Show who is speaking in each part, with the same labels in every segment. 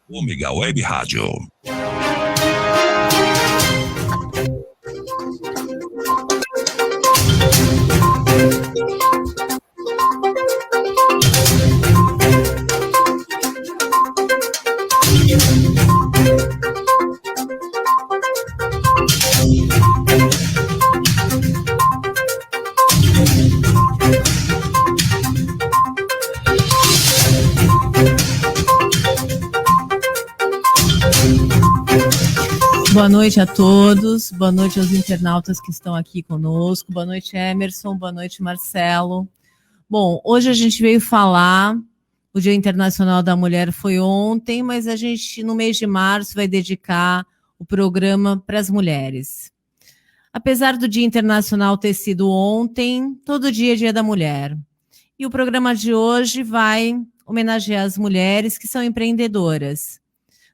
Speaker 1: Ômega Web Rádio.
Speaker 2: Boa noite a todos, boa noite aos internautas que estão aqui conosco, boa noite Emerson, boa noite Marcelo. Bom, hoje a gente veio falar, o Dia Internacional da Mulher foi ontem, mas a gente no mês de março vai dedicar o programa para as mulheres. Apesar do Dia Internacional ter sido ontem, todo dia é Dia da Mulher. E o programa de hoje vai homenagear as mulheres que são empreendedoras.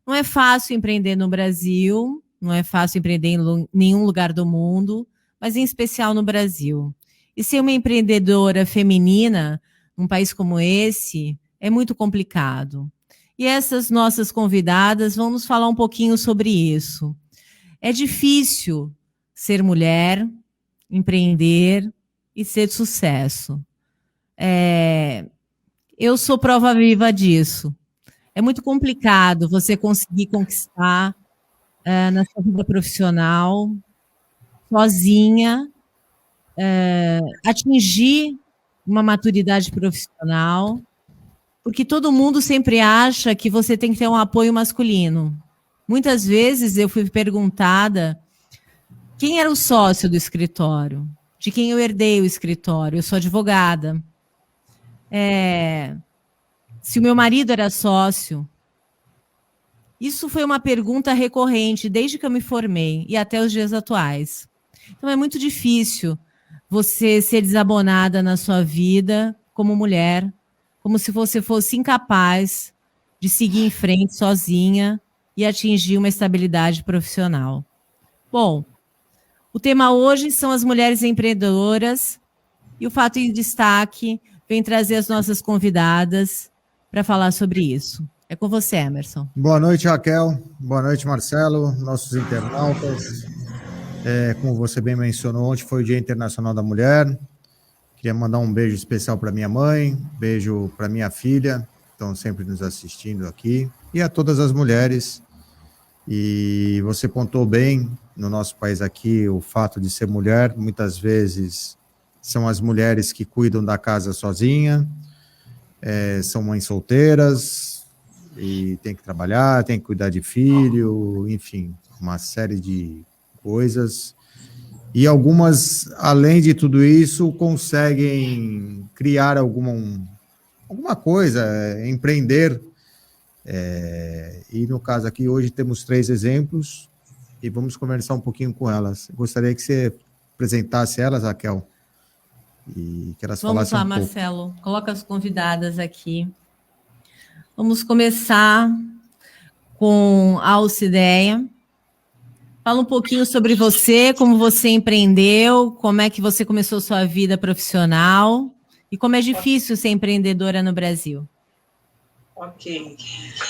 Speaker 2: Não é fácil empreender no Brasil, não é fácil empreender em nenhum lugar do mundo, mas em especial no Brasil. E ser uma empreendedora feminina, num país como esse, é muito complicado. E essas nossas convidadas vão nos falar um pouquinho sobre isso. É difícil ser mulher, empreender e ser de sucesso. Eu sou prova viva disso. É muito complicado você conseguir conquistar na sua vida profissional, sozinha, atingir uma maturidade profissional, porque todo mundo sempre acha que você tem que ter um apoio masculino. Muitas vezes eu fui perguntada quem era o sócio do escritório, de quem eu herdei o escritório. Eu sou advogada. Se o meu marido era sócio. Isso foi uma pergunta recorrente desde que eu me formei e até os dias atuais. Então é muito difícil você ser desabonada na sua vida como mulher, como se você fosse incapaz de seguir em frente sozinha e atingir uma estabilidade profissional. Bom, o tema hoje são as mulheres empreendedoras e o Fato em Destaque vem trazer as nossas convidadas para falar sobre isso. É com você, Emerson.
Speaker 3: Boa noite, Raquel. Boa noite, Marcelo, nossos internautas. Como você bem mencionou, ontem foi o Dia Internacional da Mulher. Queria mandar um beijo especial para minha mãe, beijo para minha filha, que estão sempre nos assistindo aqui, e a todas as mulheres. E você pontuou bem, no nosso país aqui, o fato de ser mulher, muitas vezes são as mulheres que cuidam da casa sozinha, são mães solteiras, e tem que trabalhar, tem que cuidar de filho, enfim, uma série de coisas. E algumas, além de tudo isso, conseguem criar alguma coisa, empreender. E no caso aqui, hoje temos 3 exemplos e vamos conversar um pouquinho com elas. Gostaria que você apresentasse elas, Raquel, e que elas falassem um pouco.
Speaker 2: Vamos lá, Marcelo, coloca as convidadas aqui. Vamos começar com a Alcideia. Fala um pouquinho sobre você, como você empreendeu, como é que você começou sua vida profissional e como é difícil ser empreendedora no Brasil.
Speaker 4: Ok.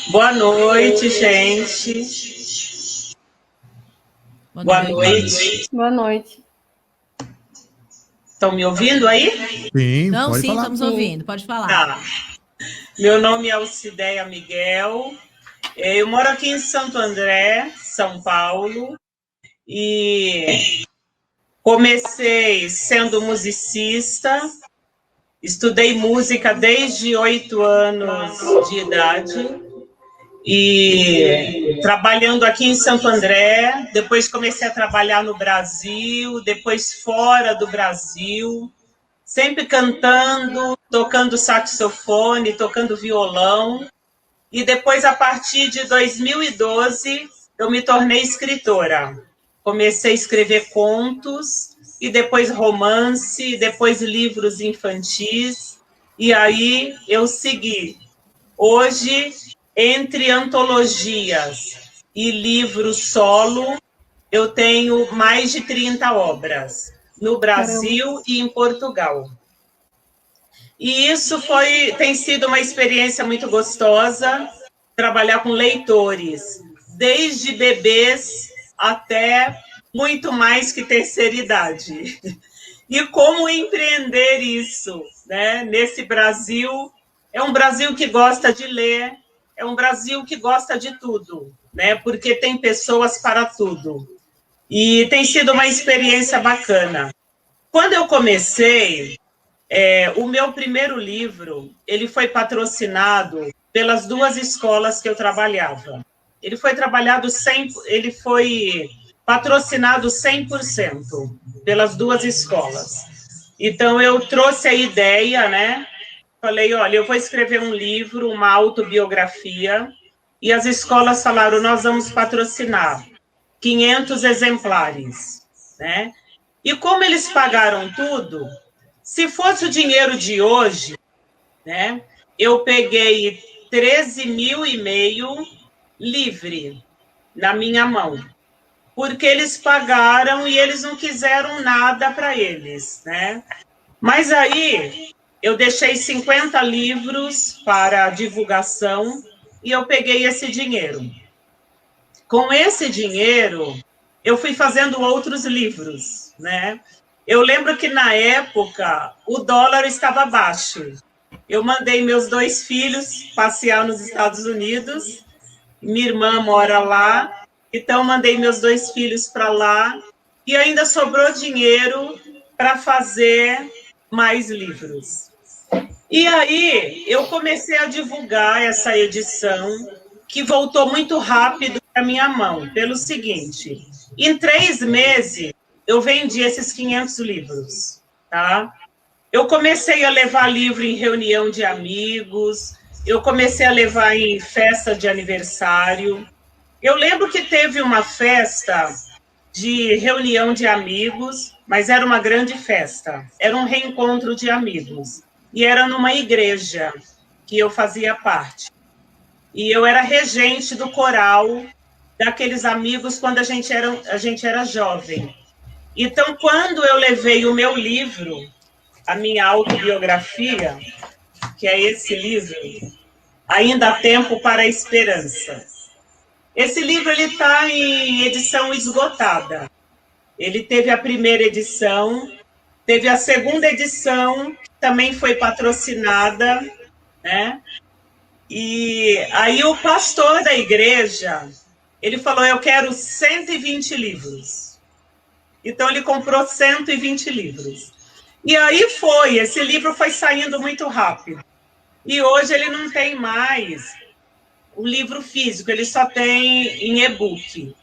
Speaker 4: Boa noite, gente. Boa noite.
Speaker 5: Boa noite.
Speaker 4: Estão me ouvindo aí?
Speaker 3: Sim,
Speaker 2: Não,
Speaker 3: pode
Speaker 2: sim,
Speaker 3: falar.
Speaker 2: estamos ouvindo, pode falar.
Speaker 4: Tá. Meu nome é Alcideia Miguel, eu moro aqui em Santo André, São Paulo, e comecei sendo musicista, estudei música desde 8 anos de idade, e trabalhando aqui em Santo André, depois comecei a trabalhar no Brasil, depois fora do Brasil, sempre cantando, tocando saxofone, tocando violão. E depois, a partir de 2012, eu me tornei escritora. Comecei a escrever contos, e depois romance, depois livros infantis. E aí eu segui. Hoje, entre antologias e livros solo, eu tenho mais de 30 obras. No Brasil e em Portugal. E isso tem sido uma experiência muito gostosa, trabalhar com leitores, desde bebês até muito mais que terceira idade. E como empreender isso, né? Nesse Brasil, é um Brasil que gosta de ler, é um Brasil que gosta de tudo, né? Porque tem pessoas para tudo. E tem sido uma experiência bacana. Quando eu comecei, o meu primeiro livro, ele foi patrocinado pelas 2 escolas que eu trabalhava. Ele foi patrocinado 100% pelas 2 escolas. Então, eu trouxe a ideia, né? Falei, olha, eu vou escrever um livro, uma autobiografia, e as escolas falaram, nós vamos patrocinar 500 exemplares, né? E como eles pagaram tudo, se fosse o dinheiro de hoje, né? Eu peguei 13,5 mil livre na minha mão, porque eles pagaram e eles não quiseram nada para eles, né? Mas aí eu deixei 50 livros para divulgação e eu peguei esse dinheiro. Com esse dinheiro, eu fui fazendo outros livros, né? Eu lembro que, na época, o dólar estava baixo. Eu mandei meus 2 filhos passear nos Estados Unidos, minha irmã mora lá, então mandei meus 2 filhos para lá, e ainda sobrou dinheiro para fazer mais livros. E aí, eu comecei a divulgar essa edição, que voltou muito rápido para minha mão, pelo seguinte, em 3 meses, eu vendi esses 500 livros, tá? Eu comecei a levar livro em reunião de amigos, eu comecei a levar em festa de aniversário. Eu lembro que teve uma festa de reunião de amigos, mas era uma grande festa, era um reencontro de amigos. E era numa igreja que eu fazia parte. E eu era regente do coral daqueles amigos quando a gente era jovem. Então, quando eu levei o meu livro, a minha autobiografia, que é esse livro, Ainda há Tempo para a Esperança. Esse livro está em edição esgotada. Ele teve a primeira edição, teve a segunda edição, que também foi patrocinada, né? E aí o pastor da igreja, ele falou, eu quero 120 livros. Então ele comprou 120 livros. E aí esse livro foi saindo muito rápido. E hoje ele não tem mais o livro físico, ele só tem em e-book.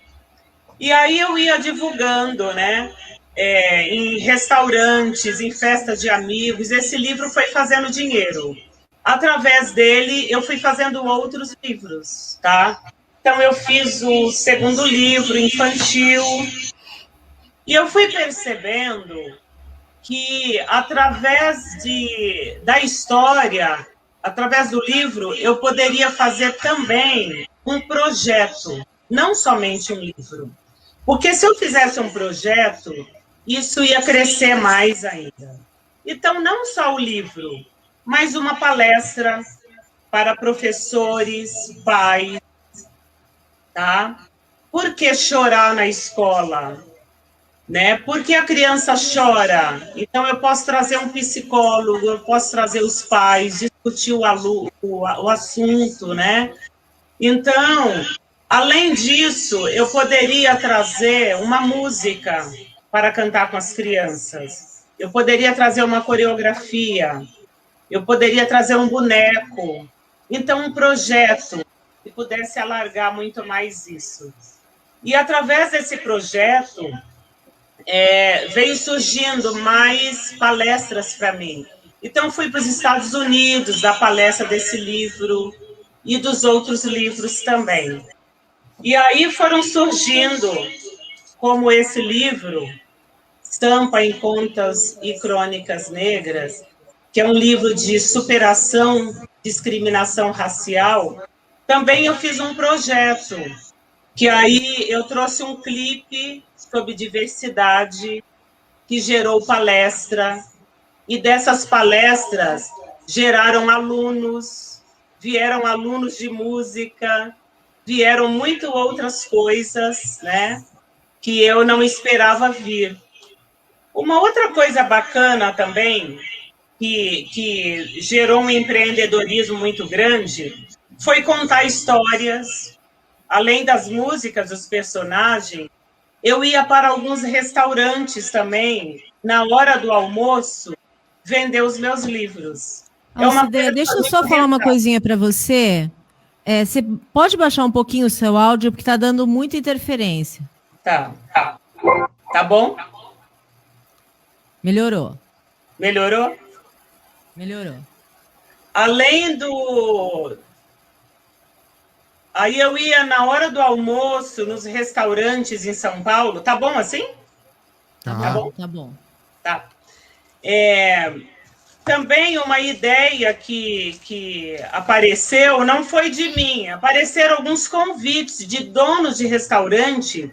Speaker 4: E aí eu ia divulgando, né? Em restaurantes, em festas de amigos, esse livro foi fazendo dinheiro. Através dele, eu fui fazendo outros livros, tá? Então, eu fiz o segundo livro, infantil, e eu fui percebendo que, através da história, através do livro, eu poderia fazer também um projeto, não somente um livro. Porque se eu fizesse um projeto, isso ia crescer mais ainda. Então, não só o livro, mas uma palestra para professores, pais, tá? Por que chorar na escola? Né? Por que a criança chora? Então, eu posso trazer um psicólogo, eu posso trazer os pais, discutir o assunto, né? Então, além disso, eu poderia trazer uma música para cantar com as crianças. Eu poderia trazer uma coreografia. Eu poderia trazer um boneco. Então, um projeto que pudesse alargar muito mais isso. E, através desse projeto, veio surgindo mais palestras para mim. Então, fui para os Estados Unidos dar palestra desse livro e dos outros livros também. E aí foram surgindo, como esse livro, Estampa em Contas e Crônicas Negras, que é um livro de superação, discriminação racial. Também eu fiz um projeto, que aí eu trouxe um clipe sobre diversidade, que gerou palestra, e dessas palestras geraram alunos, vieram alunos de música, vieram muito outras coisas, né, que eu não esperava vir. Uma outra coisa bacana também, que gerou um empreendedorismo muito grande, foi contar histórias. Além das músicas, dos personagens, eu ia para alguns restaurantes também, na hora do almoço, vender os meus livros.
Speaker 2: Alcideia, deixa eu só falar uma coisinha para você. Você pode baixar um pouquinho o seu áudio, porque está dando muita interferência.
Speaker 4: Tá. Tá bom?
Speaker 2: Melhorou.
Speaker 4: Melhorou?
Speaker 2: Melhorou.
Speaker 4: Além do... Aí eu ia na hora do almoço, nos restaurantes em São Paulo. Tá bom assim?
Speaker 2: Tá bom. Tá bom.
Speaker 4: Tá. Também uma ideia que apareceu, não foi de mim, apareceram alguns convites de donos de restaurante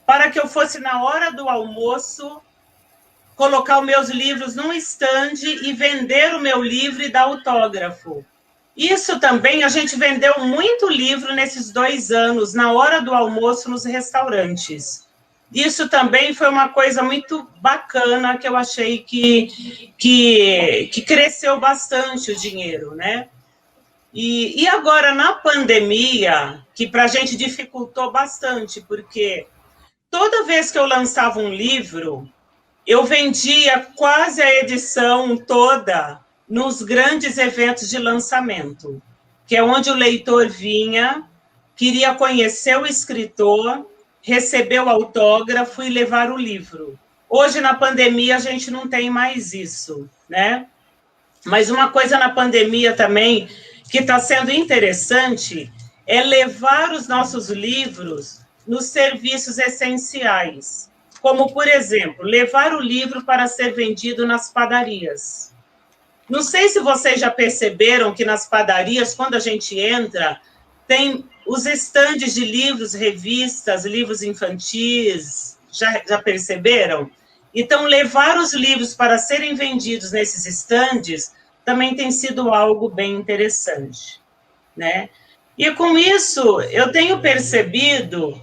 Speaker 4: para que eu fosse, na hora do almoço, colocar os meus livros num estande e vender o meu livro e dar autógrafo. Isso também, a gente vendeu muito livro nesses 2 anos, na hora do almoço, nos restaurantes. Isso também foi uma coisa muito bacana, que eu achei que cresceu bastante o dinheiro, né? E agora, na pandemia, que para a gente dificultou bastante, porque toda vez que eu lançava um livro, eu vendia quase a edição toda nos grandes eventos de lançamento, que é onde o leitor vinha, queria conhecer o escritor, receber o autógrafo e levar o livro. Hoje, na pandemia, a gente não tem mais isso, né? Mas uma coisa na pandemia também que está sendo interessante é levar os nossos livros nos serviços essenciais, como, por exemplo, levar o livro para ser vendido nas padarias. Não sei se vocês já perceberam que nas padarias, quando a gente entra, tem os estandes de livros, revistas, livros infantis, já perceberam? Então, levar os livros para serem vendidos nesses estandes também tem sido algo bem interessante, né? E com isso, eu tenho percebido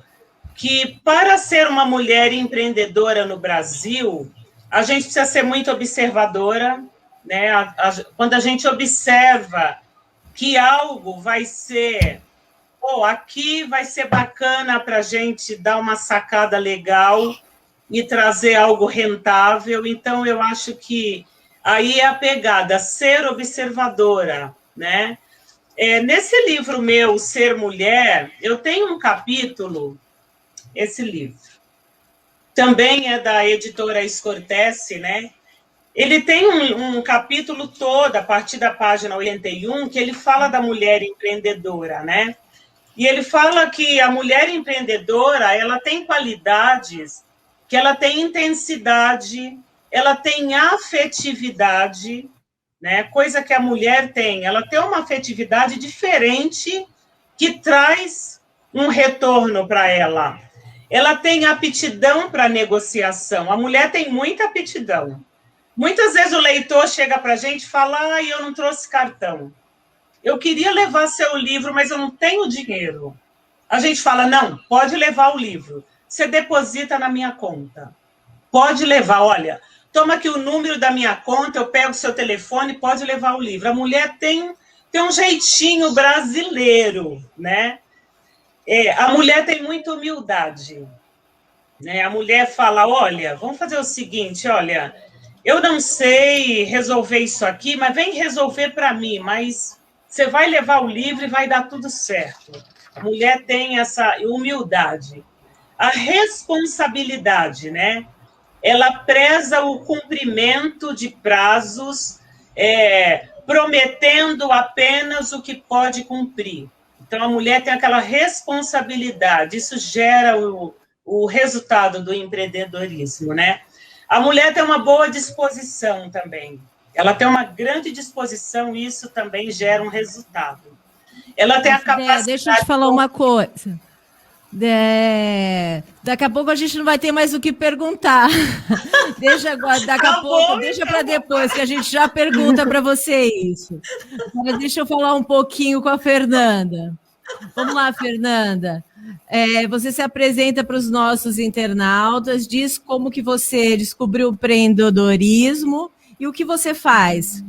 Speaker 4: que para ser uma mulher empreendedora no Brasil, a gente precisa ser muito observadora, né? Quando a gente observa que algo vai ser... aqui vai ser bacana para a gente dar uma sacada legal e trazer algo rentável. Então, eu acho que aí é a pegada, ser observadora, né? Nesse livro meu, Ser Mulher, eu tenho um capítulo, esse livro, também é da editora Scortese, né? Ele tem um capítulo todo, a partir da página 81, que ele fala da mulher empreendedora, né? E ele fala que a mulher empreendedora, ela tem qualidades, que ela tem intensidade, ela tem afetividade, né? Coisa que a mulher tem. Ela tem uma afetividade diferente que traz um retorno para ela. Ela tem aptidão para negociação. A mulher tem muita aptidão. Muitas vezes o leitor chega para a gente e fala: eu não trouxe cartão. Eu queria levar seu livro, mas eu não tenho dinheiro. A gente fala: não, pode levar o livro. Você deposita na minha conta. Pode levar, olha, toma aqui o número da minha conta, eu pego o seu telefone, pode levar o livro. A mulher tem um jeitinho brasileiro, né? A mulher tem muita humildade, né? A mulher fala: olha, vamos fazer o seguinte, olha, eu não sei resolver isso aqui, mas vem resolver para mim, mas você vai levar o livro e vai dar tudo certo. A mulher tem essa humildade. A responsabilidade, né? Ela preza o cumprimento de prazos, prometendo apenas o que pode cumprir. Então, a mulher tem aquela responsabilidade, isso gera o resultado do empreendedorismo, né? A mulher tem uma boa disposição também. Ela tem uma grande disposição e isso também gera um resultado. Ela tem a capacidade...
Speaker 2: Deixa eu te falar uma coisa. Daqui a pouco a gente não vai ter mais o que perguntar. Deixa agora, daqui a pouco, deixa para depois, que a gente já pergunta para você isso. Agora deixa eu falar um pouquinho com a Fernanda. Vamos lá, Fernanda. Você se apresenta para os nossos internautas, diz como que você descobriu o empreendedorismo e o que você faz.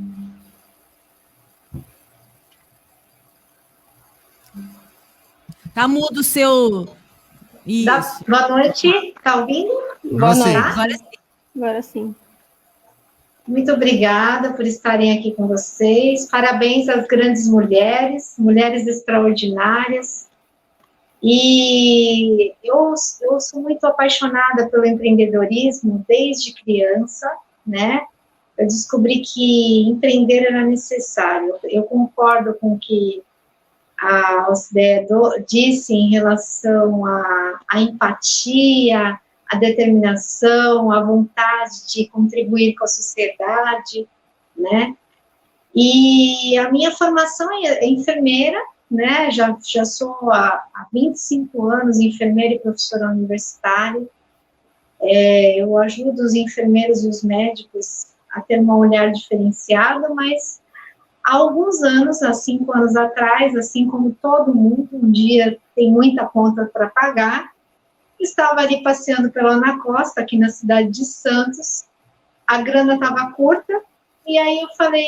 Speaker 2: Tá mudo o seu... Isso.
Speaker 1: Boa noite, tá ouvindo?
Speaker 3: Boa noite.
Speaker 1: Agora sim. Muito obrigada por estarem aqui com vocês. Parabéns às grandes mulheres, mulheres extraordinárias. E eu sou muito apaixonada pelo empreendedorismo desde criança, né? Eu descobri que empreender era necessário. Eu concordo com o que a Osdé disse em relação à empatia, a determinação, a vontade de contribuir com a sociedade, né? E a minha formação é enfermeira, né? Já sou há 25 anos enfermeira e professora universitária. Eu ajudo os enfermeiros e os médicos a ter um olhar diferenciado, mas há alguns anos, há 5 anos atrás, assim como todo mundo, um dia tem muita conta para pagar, estava ali passeando pela Ana Costa, aqui na cidade de Santos, a grana estava curta, e aí eu falei,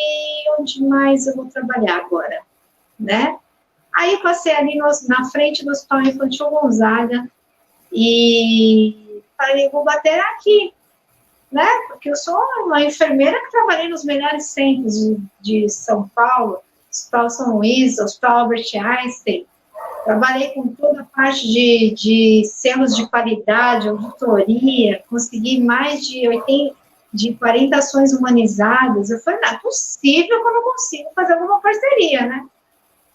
Speaker 1: onde mais eu vou trabalhar agora, né? Aí eu passei ali na frente do Hospital Infantil Gonzaga, e falei, vou bater aqui, né? Porque eu sou uma enfermeira que trabalhei nos melhores centros de São Paulo, Hospital São Luís, Hospital Albert Einstein. Trabalhei com toda a parte de selos de qualidade, auditoria, consegui mais de 40 ações humanizadas. Eu falei, não é possível que eu não consigo fazer alguma parceria, né?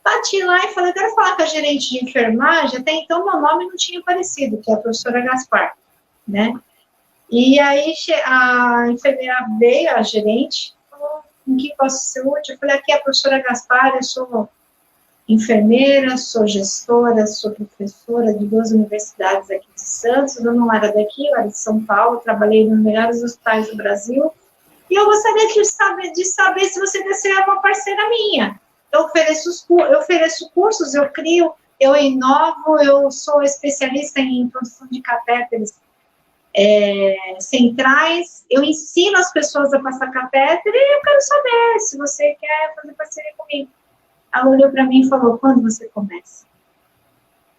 Speaker 1: Bati lá e falei, quero falar com a gerente de enfermagem, até então meu nome não tinha aparecido, que é a professora Gaspar, né? E aí a enfermeira veio, a gerente, falou, em que posso ser útil? Eu falei, aqui é a professora Gaspar, eu sou enfermeira, sou gestora, sou professora de 2 universidades aqui de Santos, eu não era daqui, eu era de São Paulo, trabalhei nos melhores hospitais do Brasil, e eu gostaria de saber se você deseja uma parceira minha. Eu ofereço cursos, eu crio, eu inovo, eu sou especialista em produção de catéteres centrais, eu ensino as pessoas a passar catéter e eu quero saber se você quer fazer parceria comigo. Ela olhou para mim e falou, quando você começa?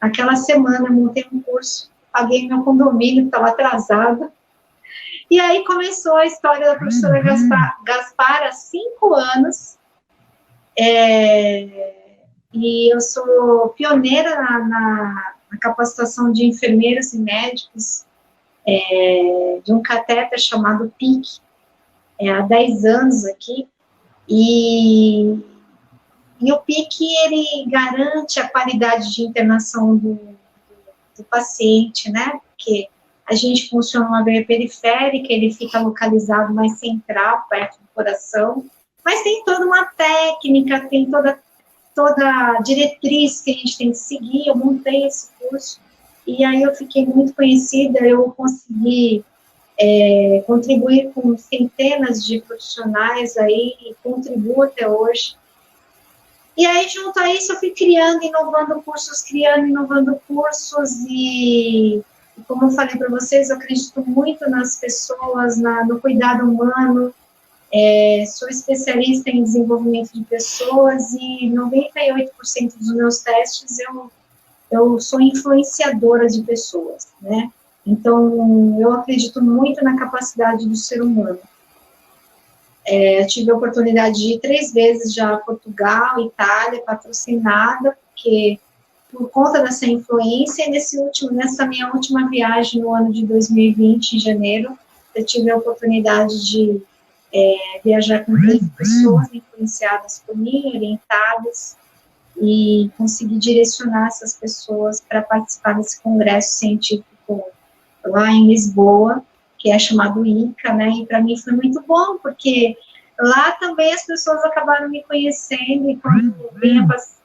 Speaker 1: Aquela semana eu montei um curso, paguei meu condomínio, estava atrasada, e aí começou a história da professora Gaspar há 5 anos, e eu sou pioneira na capacitação de enfermeiros e médicos de um catéter chamado PIC, há 10 anos aqui, e o PIC, ele garante a qualidade de internação do paciente, né, porque a gente funciona numa veia periférica, ele fica localizado mais central, perto do coração, mas tem toda uma técnica, tem toda a diretriz que a gente tem que seguir. Eu montei esse curso, e aí eu fiquei muito conhecida, eu consegui contribuir com centenas de profissionais aí, e contribuo até hoje. E aí, junto a isso, eu fui inovando cursos, e como eu falei para vocês, eu acredito muito nas pessoas, no cuidado humano, sou especialista em desenvolvimento de pessoas, e 98% dos meus testes eu sou influenciadora de pessoas, né? Então, eu acredito muito na capacidade do ser humano. Tive a oportunidade de ir 3 vezes já a Portugal, Itália, patrocinada, porque por conta dessa influência, e nessa minha última viagem no ano de 2020, em janeiro, eu tive a oportunidade de viajar com 3 pessoas influenciadas por mim, orientadas, e conseguir direcionar essas pessoas para participar desse congresso científico lá em Lisboa, que é chamado ICA, né, e para mim foi muito bom, porque lá também as pessoas acabaram me conhecendo, e quando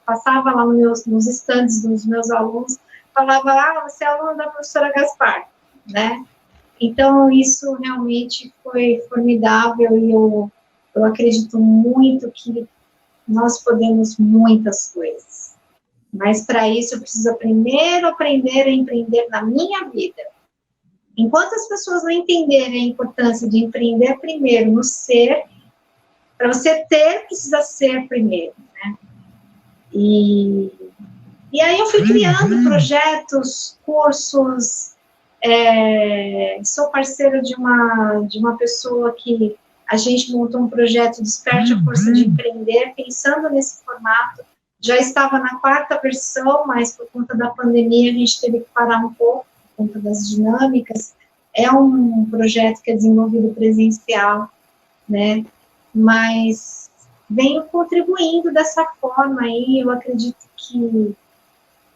Speaker 1: passava lá nos estandes dos meus alunos, falava, você é aluna da professora Gaspar, né? Então, isso realmente foi formidável e eu acredito muito que nós podemos muitas coisas. Mas, para isso, eu preciso primeiro aprender a empreender na minha vida. Enquanto as pessoas não entenderem a importância de empreender primeiro no ser, para você ter, precisa ser primeiro, né? E aí eu fui criando projetos, cursos. Sou parceira de uma pessoa que a gente montou um projeto Desperte a Força de Empreender, pensando nesse formato. Já estava na 4ª versão, mas por conta da pandemia a gente teve que parar um pouco, por conta das dinâmicas. É um projeto que é desenvolvido presencial, né? Mas venho contribuindo dessa forma aí. Eu acredito que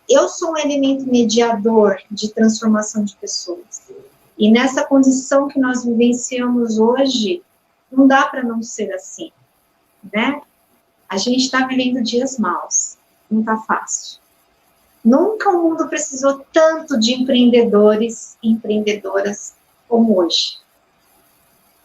Speaker 1: eu sou um elemento mediador de transformação de pessoas. E nessa condição que nós vivenciamos hoje, não dá para não ser assim, né? A gente está vivendo dias maus, não está fácil. Nunca o mundo precisou tanto de empreendedores e empreendedoras como hoje.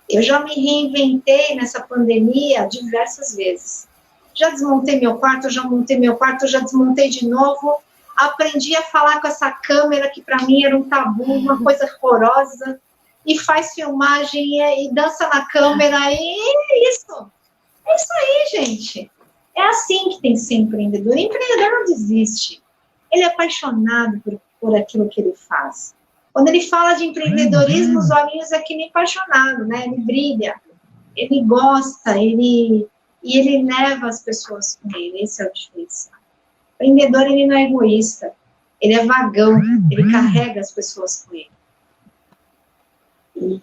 Speaker 1: Eu já me reinventei nessa pandemia diversas vezes. Já desmontei meu quarto, já montei meu quarto, já desmontei de novo. Aprendi a falar com essa câmera, que para mim era um tabu, uma coisa horrorosa, e faz filmagem e dança na câmera, e é isso. É isso aí, gente. É assim que tem que ser empreendedor. O empreendedor não desiste. Ele é apaixonado por aquilo que ele faz. Quando ele fala de empreendedorismo, os olhinhos é que nem apaixonado, né? Ele brilha, ele gosta, e ele leva as pessoas com ele. Esse é o diferencial. O empreendedor, ele não é egoísta, ele é vagão, ele carrega as pessoas com ele. E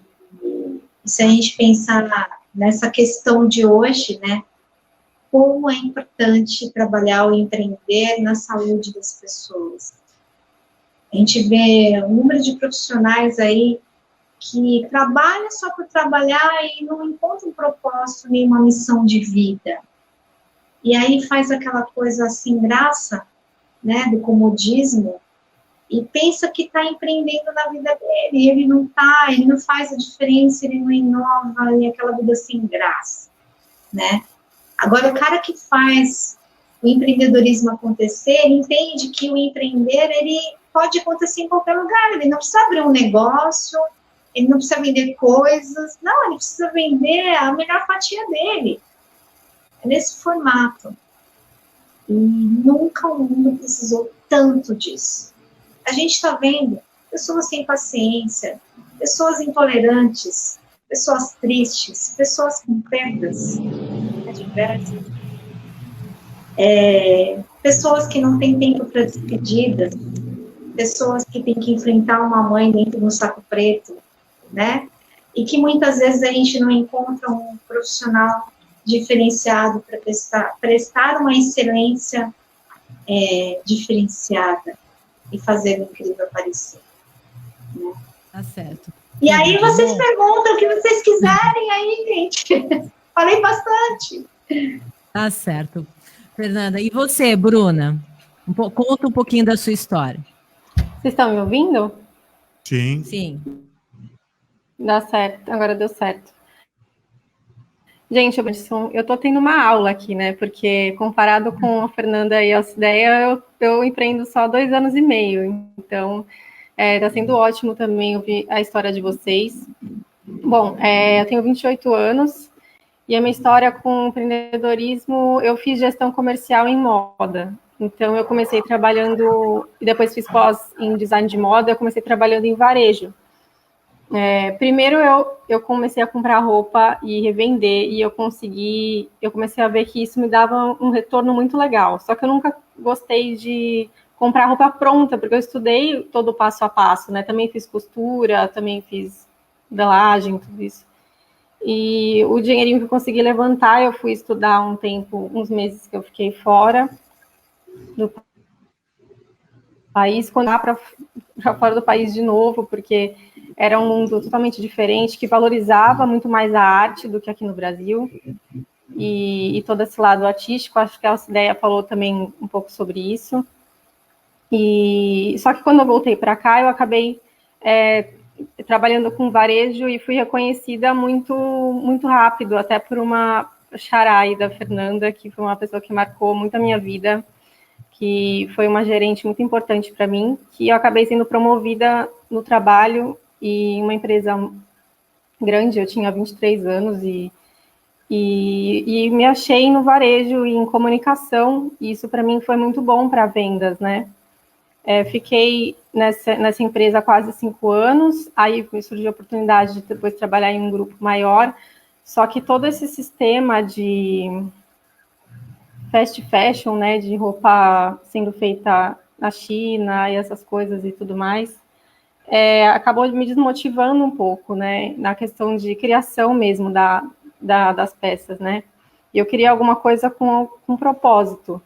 Speaker 1: se a gente pensar nessa questão de hoje, né, como é importante trabalhar o empreender na saúde das pessoas. A gente vê um número de profissionais aí que trabalham só por trabalhar e não encontram um propósito nem uma missão de vida. E aí faz aquela coisa assim, graça, né, do comodismo, e pensa que está empreendendo na vida dele, e ele não está, ele não faz a diferença, ele não inova, e aquela vida sem graça, né? Agora, o cara que faz o empreendedorismo acontecer, ele entende que o empreender, ele pode acontecer em qualquer lugar, ele não precisa abrir um negócio, ele não precisa vender coisas, não, ele precisa vender a melhor fatia dele. É nesse formato. E nunca o mundo precisou tanto disso. A gente está vendo pessoas sem paciência, pessoas intolerantes, pessoas tristes, pessoas com perdas diversas, pessoas que não têm tempo para despedidas, pessoas que têm que enfrentar uma mãe dentro de um saco preto, né? E que muitas vezes a gente não encontra um profissional diferenciado para prestar uma excelência diferenciada e fazer o incrível aparecer. Né?
Speaker 2: Tá certo.
Speaker 1: E aí vocês perguntam o que vocês quiserem aí, gente. Falei bastante.
Speaker 2: Tá certo. Fernanda, e você, Bruna? Conta um pouquinho da sua história.
Speaker 5: Vocês estão me ouvindo?
Speaker 3: Sim.
Speaker 2: Sim.
Speaker 5: Dá certo, agora deu certo. Gente, eu tô tendo uma aula aqui, né? Porque comparado com a Fernanda e a Alcideia, eu empreendo só 2 anos e meio. Então, tá sendo ótimo também ouvir a história de vocês. Bom, eu tenho 28 anos e a minha história com empreendedorismo, eu fiz gestão comercial em moda. Então, eu comecei trabalhando, e depois fiz pós em design de moda, eu comecei trabalhando em varejo. Primeiro eu comecei a comprar roupa e revender, e eu comecei a ver que isso me dava um retorno muito legal. Só que eu nunca gostei de comprar roupa pronta, porque eu estudei todo o passo a passo, né? Também fiz costura, também fiz modelagem, tudo isso. E o dinheirinho que eu consegui levantar, eu fui estudar um tempo, uns meses que eu fiquei fora do país, quando eu para fora do país de novo, porque era um mundo totalmente diferente, que valorizava muito mais a arte do que aqui no Brasil, e todo esse lado artístico, acho que a Alcideia falou também um pouco sobre isso. E só que quando eu voltei para cá, eu acabei trabalhando com varejo e fui reconhecida muito rápido, até por uma xará da Fernanda, que foi uma pessoa que marcou muito a minha vida, que foi uma gerente muito importante para mim, que eu acabei sendo promovida no trabalho e uma empresa grande, eu tinha 23 anos e me achei no varejo e em comunicação, e isso para mim foi muito bom para vendas, né? Fiquei nessa empresa há quase 5 anos, aí me surgiu a oportunidade de depois trabalhar em um grupo maior, só que todo esse sistema de fast fashion, né, de roupa sendo feita na China e essas coisas e tudo mais, acabou me desmotivando um pouco, né, na questão de criação mesmo das peças, né, e eu queria alguma coisa com propósito.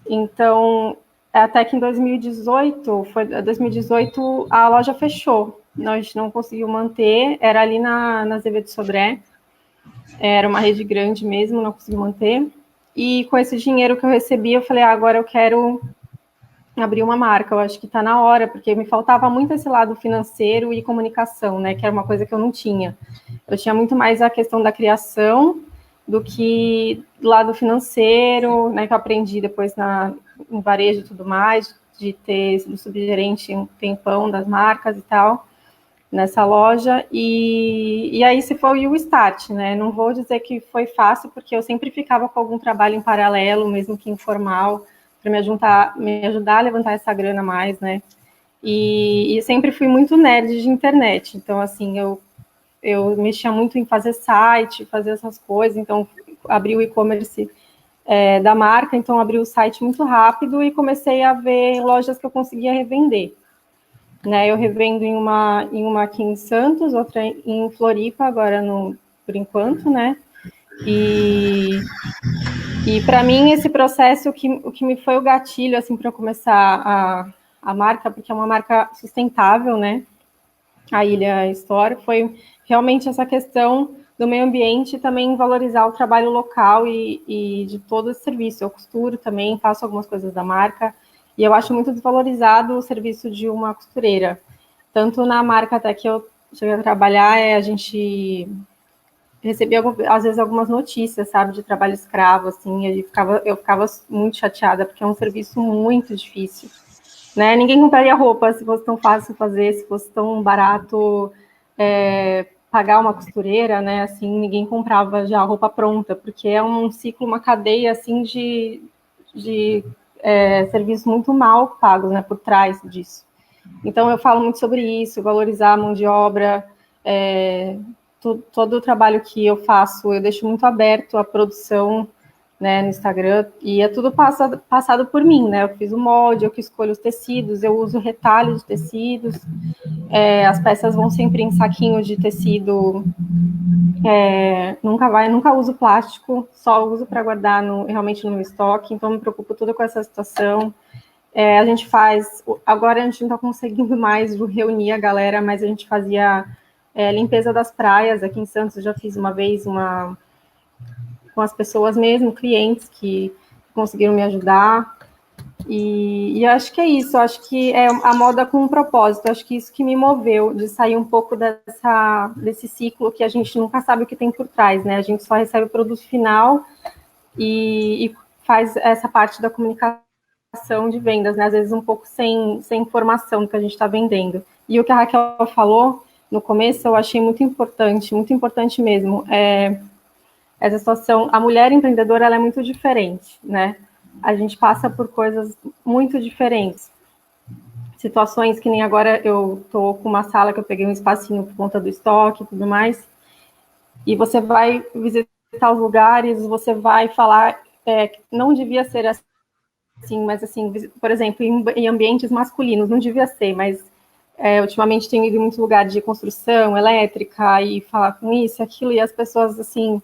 Speaker 5: Então, até que em 2018, a loja fechou, nós não conseguimos manter, era ali na Azevedo Sodré, era uma rede grande mesmo, não consegui manter, e com esse dinheiro que eu recebi, eu falei, agora eu quero abrir uma marca, eu acho que está na hora, porque me faltava muito esse lado financeiro e comunicação, né, que era uma coisa que eu não tinha. Eu tinha muito mais a questão da criação do que lado financeiro, né, que eu aprendi depois em varejo e tudo mais, de ter sido subgerente um tempão das marcas e tal, nessa loja, e aí se foi o start, né, não vou dizer que foi fácil, porque eu sempre ficava com algum trabalho em paralelo, mesmo que informal, para me ajudar a levantar essa grana mais, né, e sempre fui muito nerd de internet, então, assim, eu mexia muito em fazer site, fazer essas coisas, então abri o e-commerce da marca, então abri o site muito rápido e comecei a ver lojas que eu conseguia revender. Né, eu revendo em uma aqui em Santos, outra em Floripa, agora por enquanto, né? E para mim esse processo, o que me foi o gatilho assim para eu começar a marca, porque é uma marca sustentável, né? A Ilha Store, foi realmente essa questão do meio ambiente e também valorizar o trabalho local e de todo esse serviço. Eu costuro também, faço algumas coisas da marca, e eu acho muito desvalorizado o serviço de uma costureira. Tanto na marca até que eu cheguei a trabalhar, a gente recebia, às vezes, algumas notícias, sabe, de trabalho escravo, assim, eu ficava muito chateada, porque é um serviço muito difícil. Né? Ninguém compraria roupa se fosse tão fácil fazer, se fosse tão barato pagar uma costureira, né? Assim, ninguém comprava já a roupa pronta, porque é um ciclo, uma cadeia assim de serviços muito mal pagos, né? Por trás disso. Então eu falo muito sobre isso, valorizar a mão de obra, todo o trabalho que eu faço, eu deixo muito aberto a produção, né, no Instagram, e é tudo passado por mim, né, eu fiz o molde, eu que escolho os tecidos, eu uso retalho de tecidos, as peças vão sempre em saquinho de tecido, nunca uso plástico, só uso para guardar realmente no meu estoque, então me preocupo tudo com essa situação. A gente faz, agora a gente não está conseguindo mais reunir a galera, mas a gente fazia limpeza das praias, aqui em Santos eu já fiz uma vez com as pessoas mesmo, clientes que conseguiram me ajudar, e acho que é isso, acho que é a moda com um propósito, acho que isso que me moveu, de sair um pouco desse ciclo que a gente nunca sabe o que tem por trás, né, a gente só recebe o produto final e faz essa parte da comunicação de vendas, né, às vezes um pouco sem informação do que a gente está vendendo. E o que a Raquel falou no começo, eu achei muito importante mesmo, essa situação, a mulher empreendedora, ela é muito diferente, né? A gente passa por coisas muito diferentes. Situações que nem agora eu tô com uma sala que eu peguei um espacinho por conta do estoque e tudo mais, e você vai visitar os lugares, você vai falar que não devia ser assim, mas assim, por exemplo, em ambientes masculinos, não devia ser, mas ultimamente tenho ido em muitos lugares de construção elétrica e falar com isso, aquilo, e as pessoas, assim,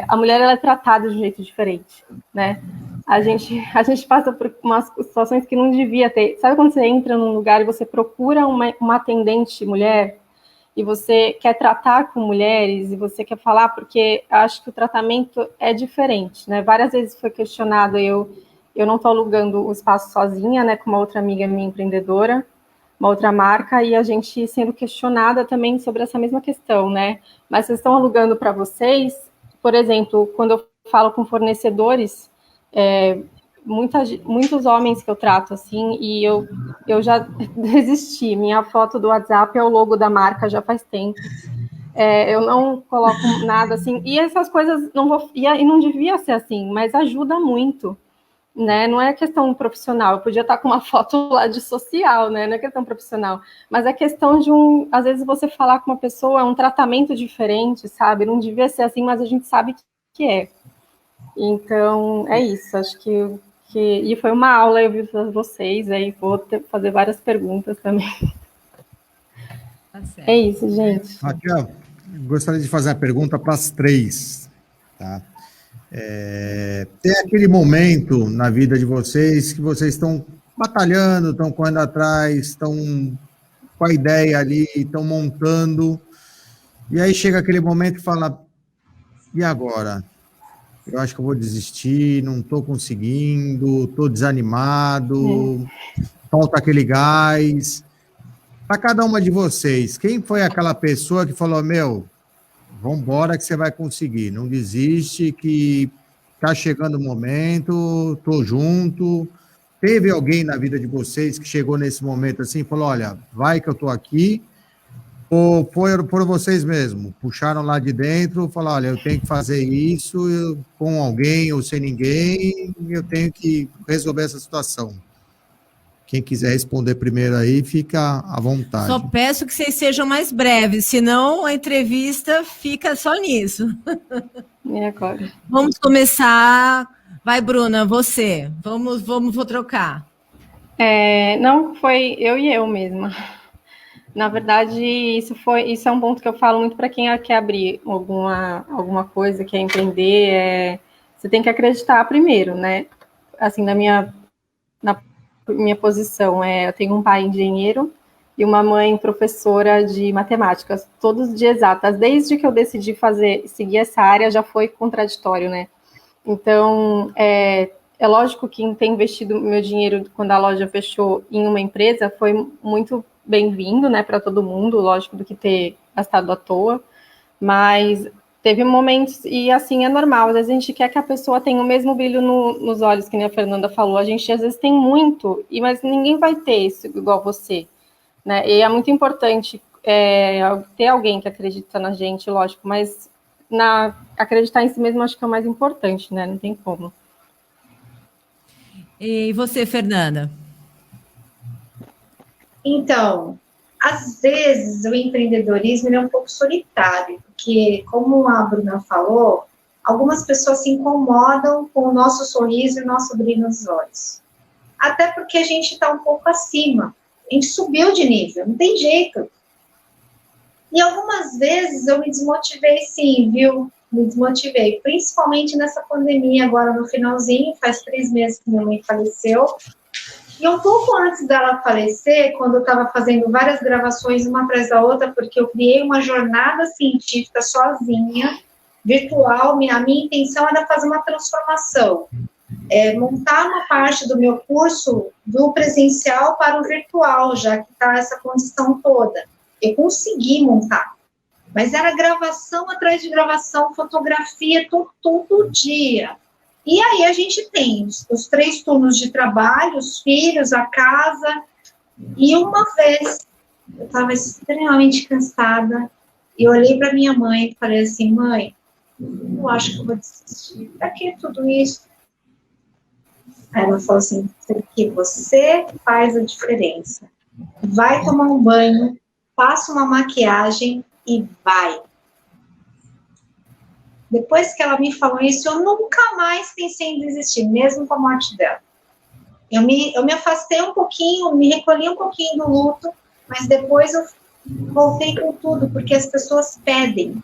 Speaker 5: a mulher ela é tratada de um jeito diferente, né? A gente passa por umas situações que não devia ter. Sabe quando você entra num lugar e você procura uma atendente mulher e você quer tratar com mulheres e você quer falar, porque acho que o tratamento é diferente, né? Várias vezes foi questionado, eu eu não estou alugando o espaço sozinha, né, com uma outra amiga minha empreendedora, uma outra marca, e a gente sendo questionada também sobre essa mesma questão, né? Mas vocês estão alugando para vocês, por exemplo, quando eu falo com fornecedores, muitos homens que eu trato assim, e eu já desisti. Minha foto do WhatsApp é o logo da marca já faz tempo. Eu não coloco nada assim, e essas coisas e não devia ser assim, mas ajuda muito, né? Não é questão profissional, eu podia estar com uma foto lá de social, né? Não é questão profissional, mas é questão de às vezes você falar com uma pessoa, é um tratamento diferente, sabe? Não devia ser assim, mas a gente sabe que é. Então, é isso, acho que e foi uma aula, eu vi vocês, aí vou fazer várias perguntas também.
Speaker 2: Tá certo.
Speaker 5: É isso, gente.
Speaker 3: Raquel, gostaria de fazer a pergunta para as três, tá? Tem aquele momento na vida de vocês que vocês estão batalhando, estão correndo atrás, estão com a ideia ali, estão montando, e aí chega aquele momento que fala, e agora? Eu acho que eu vou desistir, não estou conseguindo, estou desanimado, falta aquele gás. Para cada uma de vocês, quem foi aquela pessoa que falou, vamos embora que você vai conseguir, não desiste, que está chegando o momento, estou junto. Teve alguém na vida de vocês que chegou nesse momento assim e falou, olha, vai que eu estou aqui, ou foi por vocês mesmos? Puxaram lá de dentro, falaram, olha, eu tenho que fazer isso com alguém ou sem ninguém, eu tenho que resolver essa situação. Quem quiser responder primeiro aí, fica à vontade.
Speaker 2: Só peço que vocês sejam mais breves, senão a entrevista fica só nisso.
Speaker 5: Agora.
Speaker 2: Vamos começar. Vai, Bruna, você. Vou trocar.
Speaker 5: Não, foi eu e eu mesma. Na verdade, isso é um ponto que eu falo muito para quem quer abrir alguma coisa, quer empreender. Você tem que acreditar primeiro, né? Assim, na minha posição, eu tenho um pai engenheiro e uma mãe professora de matemáticas, todos de exatas. Desde que eu decidi seguir essa área, já foi contraditório, né? Então, é lógico que ter investido meu dinheiro quando a loja fechou em uma empresa foi muito bem-vindo, né, para todo mundo, lógico, do que ter gastado à toa, mas teve momentos, e assim, é normal, às vezes a gente quer que a pessoa tenha o mesmo brilho nos olhos, que nem a Fernanda falou, a gente às vezes tem muito, mas ninguém vai ter isso igual você, né, e é muito importante ter alguém que acredita na gente, lógico, mas acreditar em si mesmo acho que é o mais importante, né, não tem como.
Speaker 2: E você, Fernanda?
Speaker 1: Então, às vezes o empreendedorismo é um pouco solitário, porque, como a Bruna falou, algumas pessoas se incomodam com o nosso sorriso e o nosso brilho nos olhos. Até porque a gente está um pouco acima, a gente subiu de nível, não tem jeito. E algumas vezes eu me desmotivei sim, viu? Me desmotivei, principalmente nessa pandemia, agora no finalzinho, faz 3 meses que minha mãe faleceu. E um pouco antes dela falecer, quando eu estava fazendo várias gravações uma atrás da outra, porque eu criei uma jornada científica sozinha, virtual, a minha intenção era fazer uma transformação, montar uma parte do meu curso do presencial para o virtual, já que está essa condição toda. Eu consegui montar, mas era gravação atrás de gravação, fotografia todo dia. E aí a gente tem os 3 turnos de trabalho, os filhos, a casa. E uma vez eu estava extremamente cansada e olhei para minha mãe e falei assim, mãe, eu acho que eu vou desistir. Para que tudo isso? Aí ela falou assim, porque você faz a diferença. Vai tomar um banho, passa uma maquiagem e vai. Depois que ela me falou isso, eu nunca mais pensei em desistir, mesmo com a morte dela. Eu me afastei um pouquinho, me recolhi um pouquinho do luto, mas depois eu voltei com tudo, porque as pessoas pedem.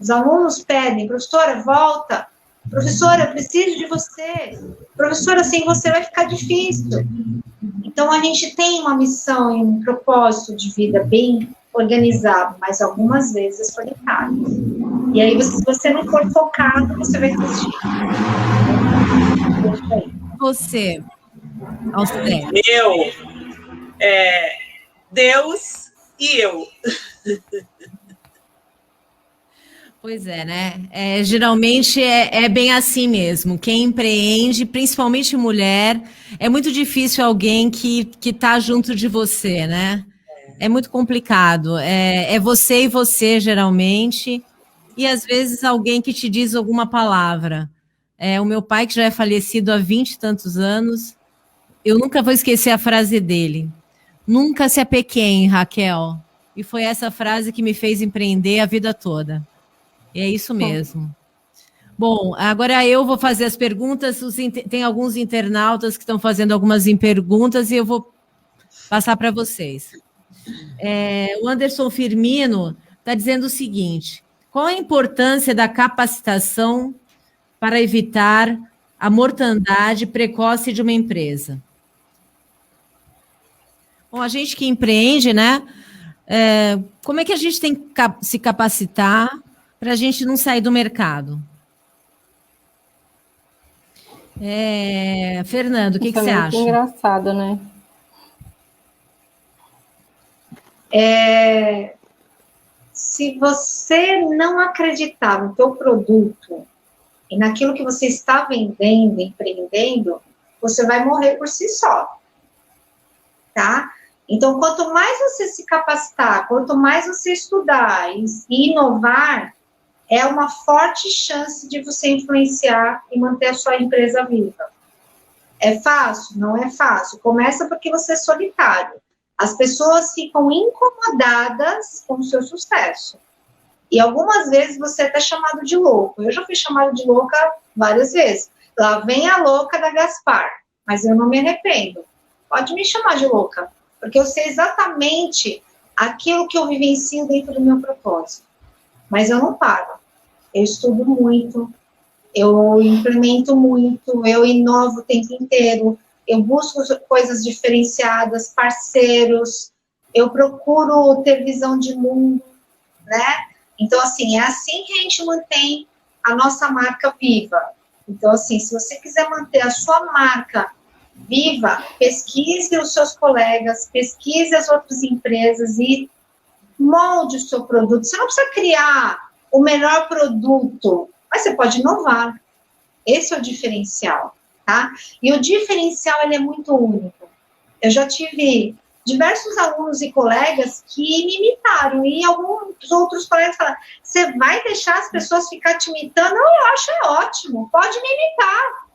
Speaker 1: Os alunos pedem, professora, volta. Professora, eu preciso de você. Professora, sem você vai ficar difícil. Então, a gente tem uma missão e um propósito de vida bem organizado, mas algumas vezes é solitário. E aí, se você não for focado, você vai desistir.
Speaker 2: você, Alcideia?
Speaker 4: Deus e eu.
Speaker 2: Pois é, né? Geralmente é bem assim mesmo. Quem empreende, principalmente mulher, é muito difícil alguém que está junto de você, né? É muito complicado. É você e você, geralmente, e às vezes alguém que te diz alguma palavra. O meu pai, que já é falecido há 20 e tantos anos, eu nunca vou esquecer a frase dele. Nunca se apequene, Raquel. E foi essa frase que me fez empreender a vida toda. É isso mesmo. Bom, agora eu vou fazer as perguntas. Tem alguns internautas que estão fazendo algumas perguntas e eu vou passar para vocês. O Anderson Firmino está dizendo o seguinte: qual a importância da capacitação para evitar a mortandade precoce de uma empresa? Bom, a gente que empreende, né? Como é que a gente tem que se capacitar para a gente não sair do mercado? Fernando, o que você acha?
Speaker 5: É muito engraçado, né?
Speaker 1: Se você não acreditar no teu produto e naquilo que você está vendendo, empreendendo, você vai morrer por si só, tá? Então, quanto mais você se capacitar, quanto mais você estudar e inovar, é uma forte chance de você influenciar e manter a sua empresa viva. É fácil? Não é fácil. Começa porque você é solitário. As pessoas ficam incomodadas com o seu sucesso. E algumas vezes você é até chamado de louco. Eu já fui chamado de louca várias vezes. Lá vem a louca da Gaspar, mas eu não me arrependo. Pode me chamar de louca, porque eu sei exatamente aquilo que eu vivencio dentro do meu propósito. Mas eu não paro. Eu estudo muito, eu implemento muito, eu inovo o tempo inteiro, eu busco coisas diferenciadas, parceiros, eu procuro ter visão de mundo, né? Então, assim, é assim que a gente mantém a nossa marca viva. Então, assim, se você quiser manter a sua marca viva, pesquise os seus colegas, pesquise as outras empresas e molde o seu produto. Você não precisa criar o melhor produto, mas você pode inovar. Esse é o diferencial, tá? E o diferencial, ele é muito único. Eu já tive diversos alunos e colegas que me imitaram, e alguns outros colegas falaram, você vai deixar as pessoas ficar te imitando? Eu acho ótimo, pode me imitar.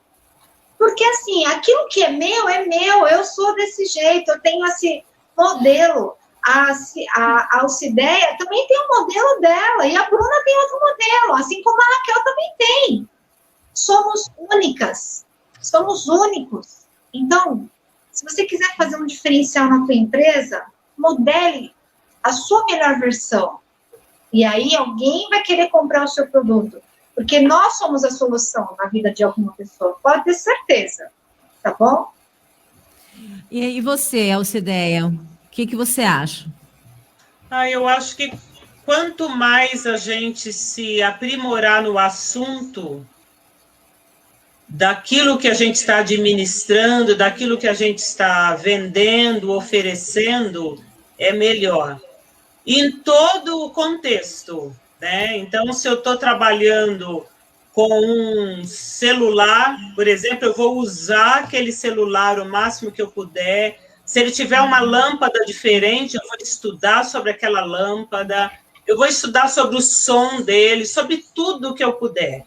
Speaker 1: Porque, assim, aquilo que é meu, eu sou desse jeito, eu tenho esse modelo. A Alcideia também tem um modelo dela, e a Bruna tem outro modelo, assim como a Raquel também tem. Somos únicas, somos únicos. Então, se você quiser fazer um diferencial na tua empresa, modele a sua melhor versão. E aí alguém vai querer comprar o seu produto. Porque nós somos a solução na vida de alguma pessoa. Pode ter certeza. Tá bom?
Speaker 2: E você, Alcideia, o que você acha?
Speaker 4: Eu acho que quanto mais a gente se aprimorar no assunto daquilo que a gente está administrando, daquilo que a gente está vendendo, oferecendo, é melhor. Em todo o contexto, né? Então, se eu estou trabalhando com um celular, por exemplo, eu vou usar aquele celular o máximo que eu puder. Se ele tiver uma lâmpada diferente, eu vou estudar sobre aquela lâmpada, eu vou estudar sobre o som dele, sobre tudo que eu puder.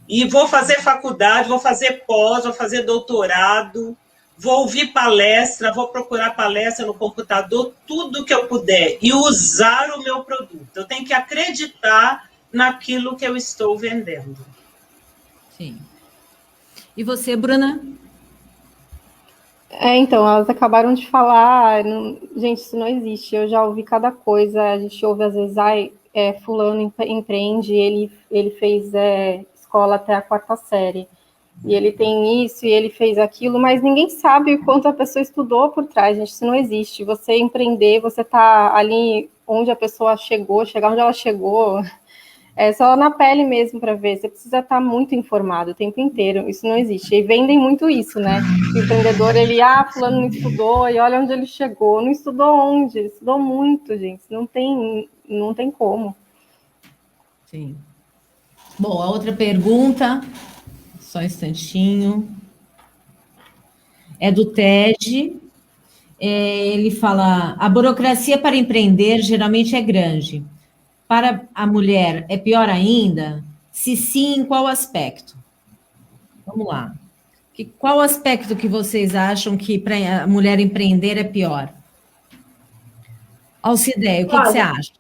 Speaker 4: E vou fazer faculdade, vou fazer pós, vou fazer doutorado, vou ouvir palestra, vou procurar palestra no computador, tudo que eu puder, e usar o meu produto. Eu tenho que acreditar naquilo que eu estou vendendo.
Speaker 2: Sim. E você, Bruna?
Speaker 5: Então, elas acabaram de falar, gente, isso não existe, eu já ouvi cada coisa, a gente ouve às vezes, fulano empreende, ele fez escola até a 4ª série, e ele tem isso, e ele fez aquilo, mas ninguém sabe o quanto a pessoa estudou por trás, gente, isso não existe. Você empreender, você tá ali onde a pessoa chegar onde ela chegou, É só na pele mesmo para ver. Você precisa estar muito informado o tempo inteiro. Isso não existe. E vendem muito isso, né? O empreendedor, fulano não estudou, e olha onde ele chegou. Não estudou onde? Ele estudou muito, gente. Não tem como.
Speaker 2: Sim. Bom, a outra pergunta, só um instantinho, é do TED. Ele fala: a burocracia para empreender geralmente é grande. Para a mulher é pior ainda? Se sim, em qual aspecto? Vamos lá. Qual aspecto que vocês acham que para a mulher empreender é pior? Alcideia, o que você acha?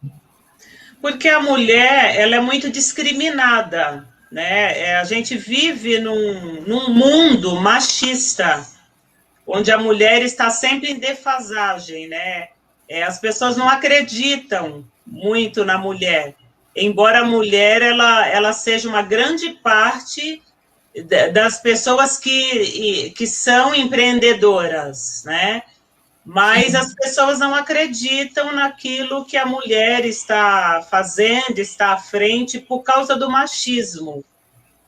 Speaker 4: Porque a mulher, ela é muito discriminada, né? A gente vive num mundo machista, onde a mulher está sempre em defasagem, né? As pessoas não acreditam muito na mulher, embora a mulher ela seja uma grande parte das pessoas que são empreendedoras, né? Mas as pessoas não acreditam naquilo que a mulher está fazendo, está à frente por causa do machismo.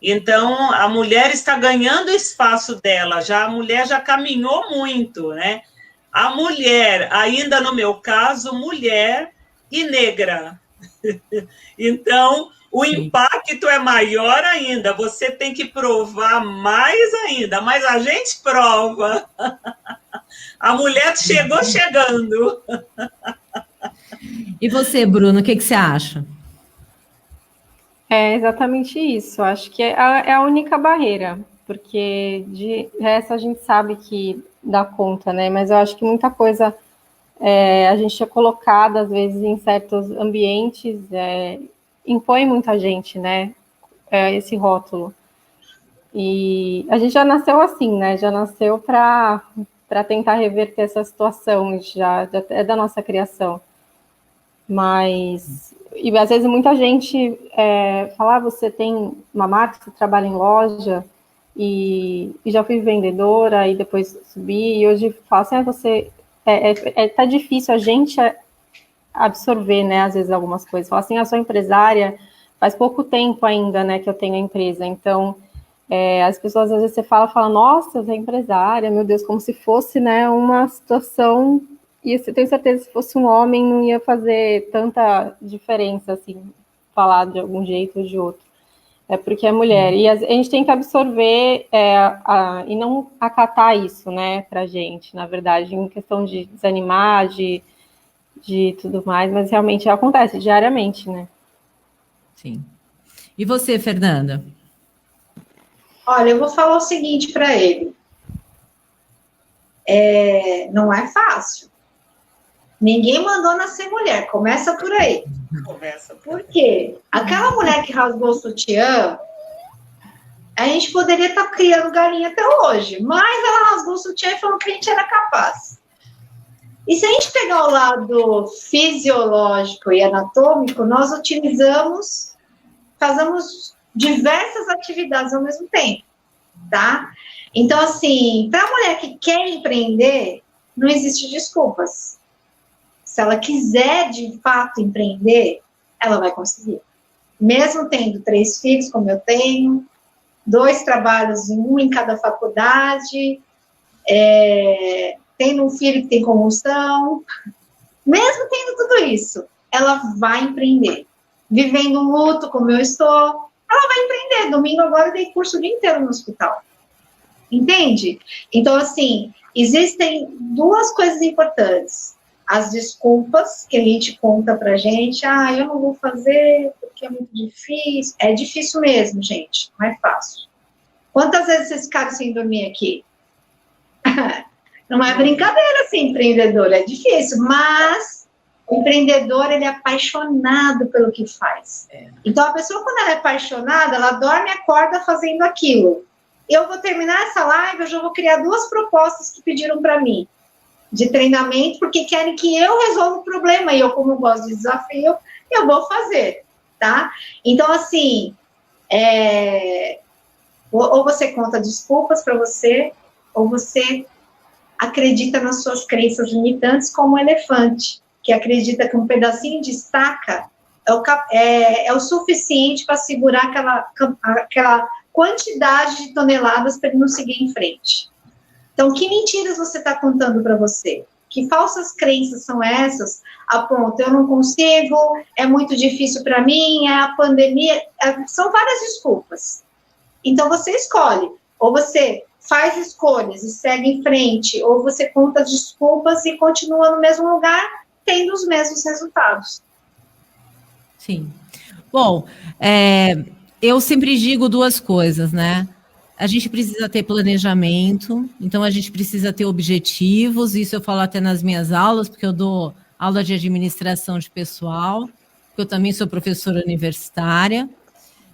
Speaker 4: Então, a mulher está ganhando o espaço dela, a mulher já caminhou muito, né? A mulher, ainda no meu caso, mulher e negra. Então, o impacto é maior ainda, você tem que provar mais ainda, mas a gente prova. A mulher chegou chegando.
Speaker 2: E você, Bruno, o que você acha?
Speaker 5: É exatamente isso. Acho que é a única barreira, porque de resto a gente sabe que dá conta, né? Mas eu acho que muita coisa a gente é colocada, às vezes, em certos ambientes, impõe muita gente, né? Esse rótulo. E a gente já nasceu assim, né? Já nasceu para tentar reverter essa situação, já é da nossa criação. Mas, e às vezes muita gente fala, você tem uma marca, você trabalha em loja, e já fui vendedora, e depois subi, e hoje falo assim, você, tá difícil a gente absorver, né, às vezes algumas coisas. Fala assim, eu sou empresária, faz pouco tempo ainda, né, que eu tenho a empresa, então, as pessoas, às vezes você fala, nossa, você é empresária, meu Deus, como se fosse, né, uma situação... E eu tenho certeza que se fosse um homem não ia fazer tanta diferença, assim, falar de algum jeito ou de outro. É porque é mulher. E a gente tem que absorver e não acatar isso, né, pra gente, na verdade, em questão de desanimar, de tudo mais, mas realmente acontece diariamente, né?
Speaker 2: Sim. E você, Fernanda?
Speaker 1: Olha, eu vou falar o seguinte para ele. Não é fácil. Ninguém mandou nascer mulher, começa por aí. Por quê? Aquela mulher que rasgou o sutiã, a gente poderia estar criando galinha até hoje, mas ela rasgou o sutiã e falou que a gente era capaz. E se a gente pegar o lado fisiológico e anatômico, nós fazemos diversas atividades ao mesmo tempo, tá? Então, assim, para a mulher que quer empreender, não existe desculpas. Se ela quiser, de fato, empreender, ela vai conseguir. Mesmo tendo 3 filhos, como eu tenho, 2 trabalhos, um em cada faculdade, tendo um filho que tem convulsão, mesmo tendo tudo isso, ela vai empreender. Vivendo um luto, como eu estou, ela vai empreender. Domingo agora eu dei curso o dia inteiro no hospital. Entende? Então, assim, existem 2 coisas importantes. As desculpas que a gente conta pra gente, eu não vou fazer porque é muito difícil. É difícil mesmo, gente, não é fácil. Quantas vezes vocês ficaram sem dormir aqui? Não é brincadeira ser empreendedor, é difícil, mas o empreendedor, ele é apaixonado pelo que faz. Então, a pessoa, quando ela é apaixonada, ela dorme e acorda fazendo aquilo. Eu vou terminar essa live, eu já vou criar 2 propostas que pediram para mim, de treinamento, porque querem que eu resolva o problema, e eu, como gosto de desafio, eu vou fazer, tá? Então, assim, ou você conta desculpas para você, ou você acredita nas suas crenças limitantes como um elefante, que acredita que um pedacinho de estaca é o suficiente para segurar aquela quantidade de toneladas para ele não seguir em frente. Então, que mentiras você está contando para você? Que falsas crenças são essas? A ponto, eu não consigo, é muito difícil para mim, é a pandemia, são várias desculpas. Então, você escolhe, ou você faz escolhas e segue em frente, ou você conta desculpas e continua no mesmo lugar, tendo os mesmos resultados.
Speaker 2: Sim. Bom, eu sempre digo duas coisas, né? A gente precisa ter planejamento, então a gente precisa ter objetivos, isso eu falo até nas minhas aulas, porque eu dou aula de administração de pessoal, porque eu também sou professora universitária,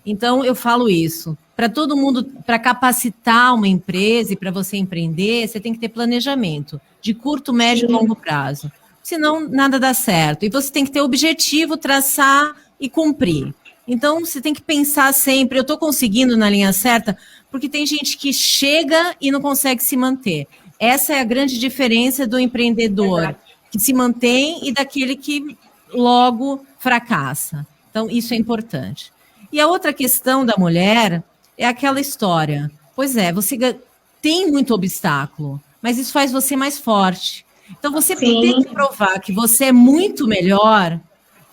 Speaker 2: então eu falo isso. Para todo mundo, para capacitar uma empresa e para você empreender, você tem que ter planejamento de curto, médio e longo prazo. Senão, nada dá certo. E você tem que ter objetivo, traçar e cumprir. Então, você tem que pensar sempre, eu estou conseguindo na linha certa, porque tem gente que chega e não consegue se manter. Essa é a grande diferença do empreendedor que se mantém e daquele que logo fracassa. Então, isso é importante. E a outra questão da mulher é aquela história. Pois é, você tem muito obstáculo, mas isso faz você mais forte. Então, você tem que provar que você é muito melhor,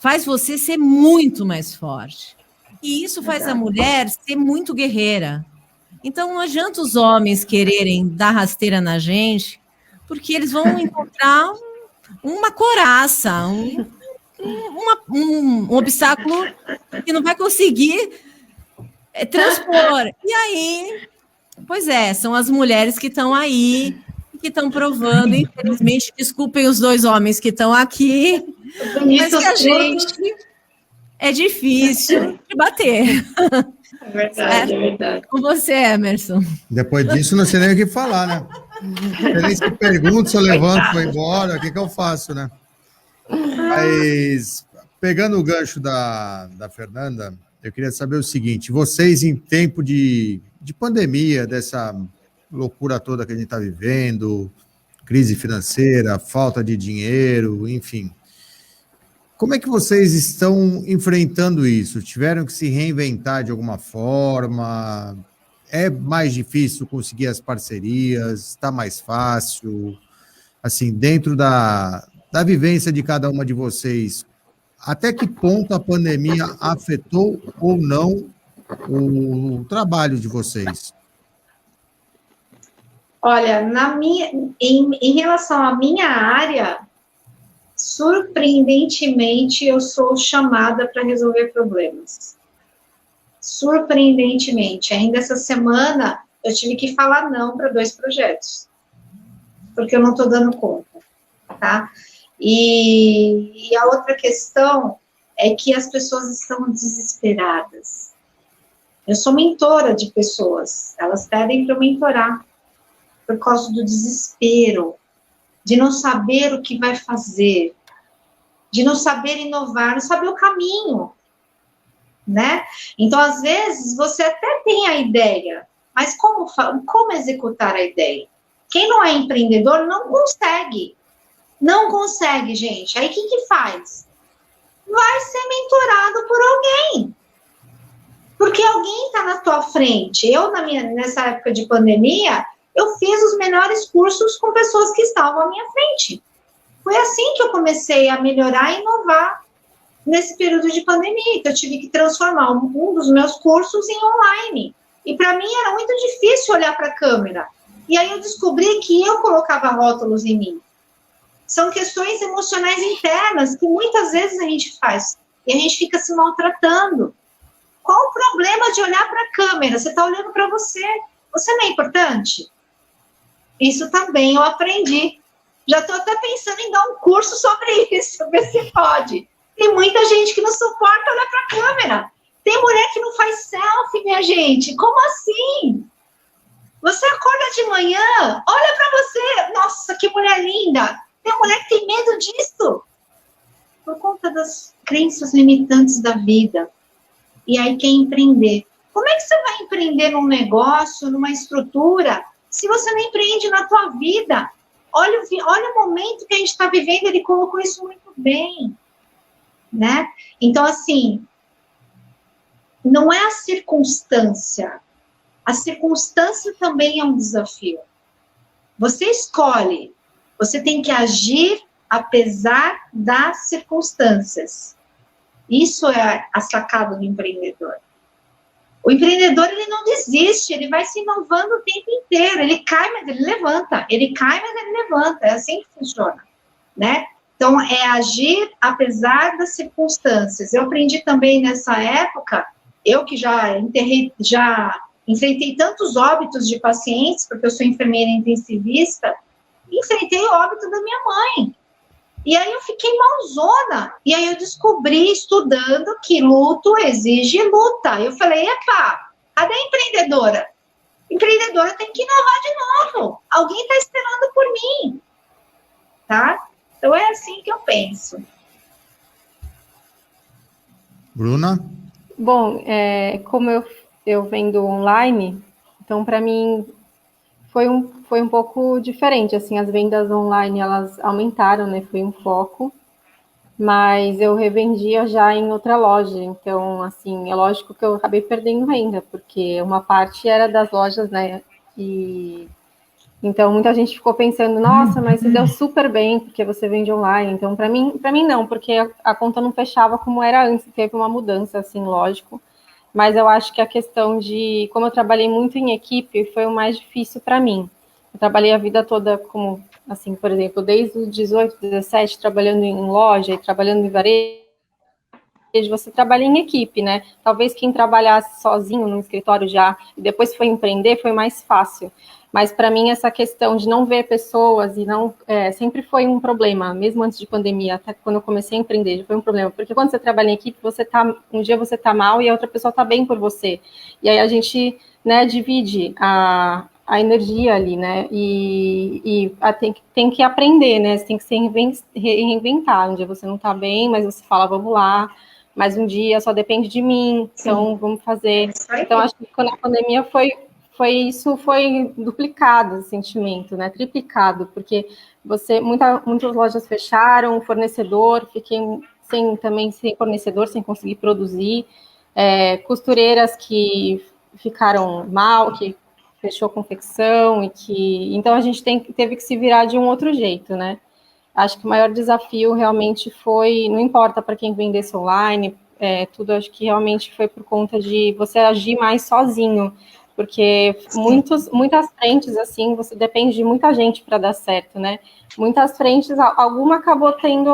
Speaker 2: faz você ser muito mais forte. E isso faz a mulher ser muito guerreira. Então, não adianta os homens quererem dar rasteira na gente, porque eles vão encontrar uma coraça, um obstáculo que não vai conseguir transpor. E aí, pois é, são as mulheres que estão aí, que estão provando, infelizmente, desculpem os dois homens que estão aqui, mas que a gente é difícil de bater.
Speaker 1: É verdade, é verdade.
Speaker 2: Com você, Emerson.
Speaker 3: Depois disso, não sei nem o que falar, né? Eu nem se pergunto se eu levanto, vou embora, o que eu faço, né? Mas, pegando o gancho da Fernanda, eu queria saber o seguinte, vocês em tempo de pandemia, dessa loucura toda que a gente está vivendo, crise financeira, falta de dinheiro, enfim, como é que vocês estão enfrentando isso? Tiveram que se reinventar de alguma forma? É mais difícil conseguir as parcerias? Está mais fácil? Assim, dentro da vivência de cada uma de vocês, até que ponto a pandemia afetou ou não o trabalho de vocês?
Speaker 1: Olha, em relação à minha área, surpreendentemente, eu sou chamada para resolver problemas. Surpreendentemente. Ainda essa semana, eu tive que falar não para 2 projetos, porque eu não estou dando conta, tá? E a outra questão é que as pessoas estão desesperadas. Eu sou mentora de pessoas, elas pedem para eu mentorar, por causa do desespero, de não saber o que vai fazer, de não saber inovar, não saber o caminho, né? Então, às vezes, você até tem a ideia, mas como executar a ideia? Quem não é empreendedor não consegue. Não consegue, gente. Aí, o que faz? Vai ser mentorado por alguém. Porque alguém está na tua frente. Eu, nessa época de pandemia, eu fiz os melhores cursos com pessoas que estavam à minha frente. Foi assim que eu comecei a melhorar e inovar nesse período de pandemia. Então, eu tive que transformar um dos meus cursos em online. E para mim era muito difícil olhar para a câmera. E aí eu descobri que eu colocava rótulos em mim. São questões emocionais internas que muitas vezes a gente faz. E a gente fica se maltratando. Qual o problema de olhar para a câmera? Você está olhando para você. Você não é importante? Isso também eu aprendi. Já estou até pensando em dar um curso sobre isso, ver se pode. Tem muita gente que não suporta olhar para a câmera. Tem mulher que não faz selfie, minha gente. Como assim? Você acorda de manhã, olha para você. Nossa, que mulher linda. Tem mulher que tem medo disso. Por conta das crenças limitantes da vida. E aí quer empreender. Como é que você vai empreender num negócio, numa estrutura, se você não empreende na tua vida? Olha o momento que a gente está vivendo, ele colocou isso muito bem. né? Então, assim, não é a circunstância também é um desafio. Você escolhe, você tem que agir apesar das circunstâncias. Isso é a sacada do empreendedor. O empreendedor, ele não desiste, ele vai se inovando o tempo inteiro. Ele cai, mas ele levanta. Ele cai, mas ele levanta. É assim que funciona, né? Então, é agir apesar das circunstâncias. Eu aprendi também nessa época, eu que já enfrentei tantos óbitos de pacientes, porque eu sou enfermeira intensivista, enfrentei o óbito da minha mãe. E aí eu fiquei malzona. E aí eu descobri, estudando, que luto exige luta. Eu falei, epa, cadê a empreendedora? Empreendedora tem que inovar de novo. Alguém está esperando por mim. Tá? Então é assim que eu penso.
Speaker 3: Bruna?
Speaker 5: Bom, como eu vendo online, então para mim foi um pouco diferente, assim, as vendas online, elas aumentaram, né, foi um foco, mas eu revendia já em outra loja, então, assim, é lógico que eu acabei perdendo renda, porque uma parte era das lojas, né, e então muita gente ficou pensando, nossa, mas você deu super bem, porque você vende online, então para mim não, porque a conta não fechava como era antes, teve uma mudança, assim, lógico, mas eu acho que a questão de, como eu trabalhei muito em equipe, foi o mais difícil para mim. Eu trabalhei a vida toda como, assim, por exemplo, desde os 18, 17, trabalhando em loja e trabalhando em varejo, você trabalha em equipe, né? Talvez quem trabalhasse sozinho no escritório já e depois foi empreender foi mais fácil. Mas para mim essa questão de não ver pessoas e não sempre foi um problema, mesmo antes de pandemia, até quando eu comecei a empreender, foi um problema, porque quando você trabalha em equipe, um dia você tá mal e a outra pessoa tá bem por você. E aí a gente, né, divide a energia ali, né? Tem que aprender, né? Você tem que se reinventar. Um dia você não tá bem, mas você fala, vamos lá. Mas um dia só depende de mim, então vamos fazer. Então acho que quando a pandemia foi duplicado esse sentimento, né? Triplicado, porque muitas lojas fecharam, o fornecedor, fiquei sem fornecedor, sem conseguir produzir, costureiras que ficaram mal, que fechou a confecção, então a gente teve que se virar de um outro jeito, né? Acho que o maior desafio realmente foi, não importa para quem vendesse online, tudo, acho que realmente foi por conta de você agir mais sozinho, porque muitas frentes, assim, você depende de muita gente para dar certo, né? Muitas frentes, alguma acabou tendo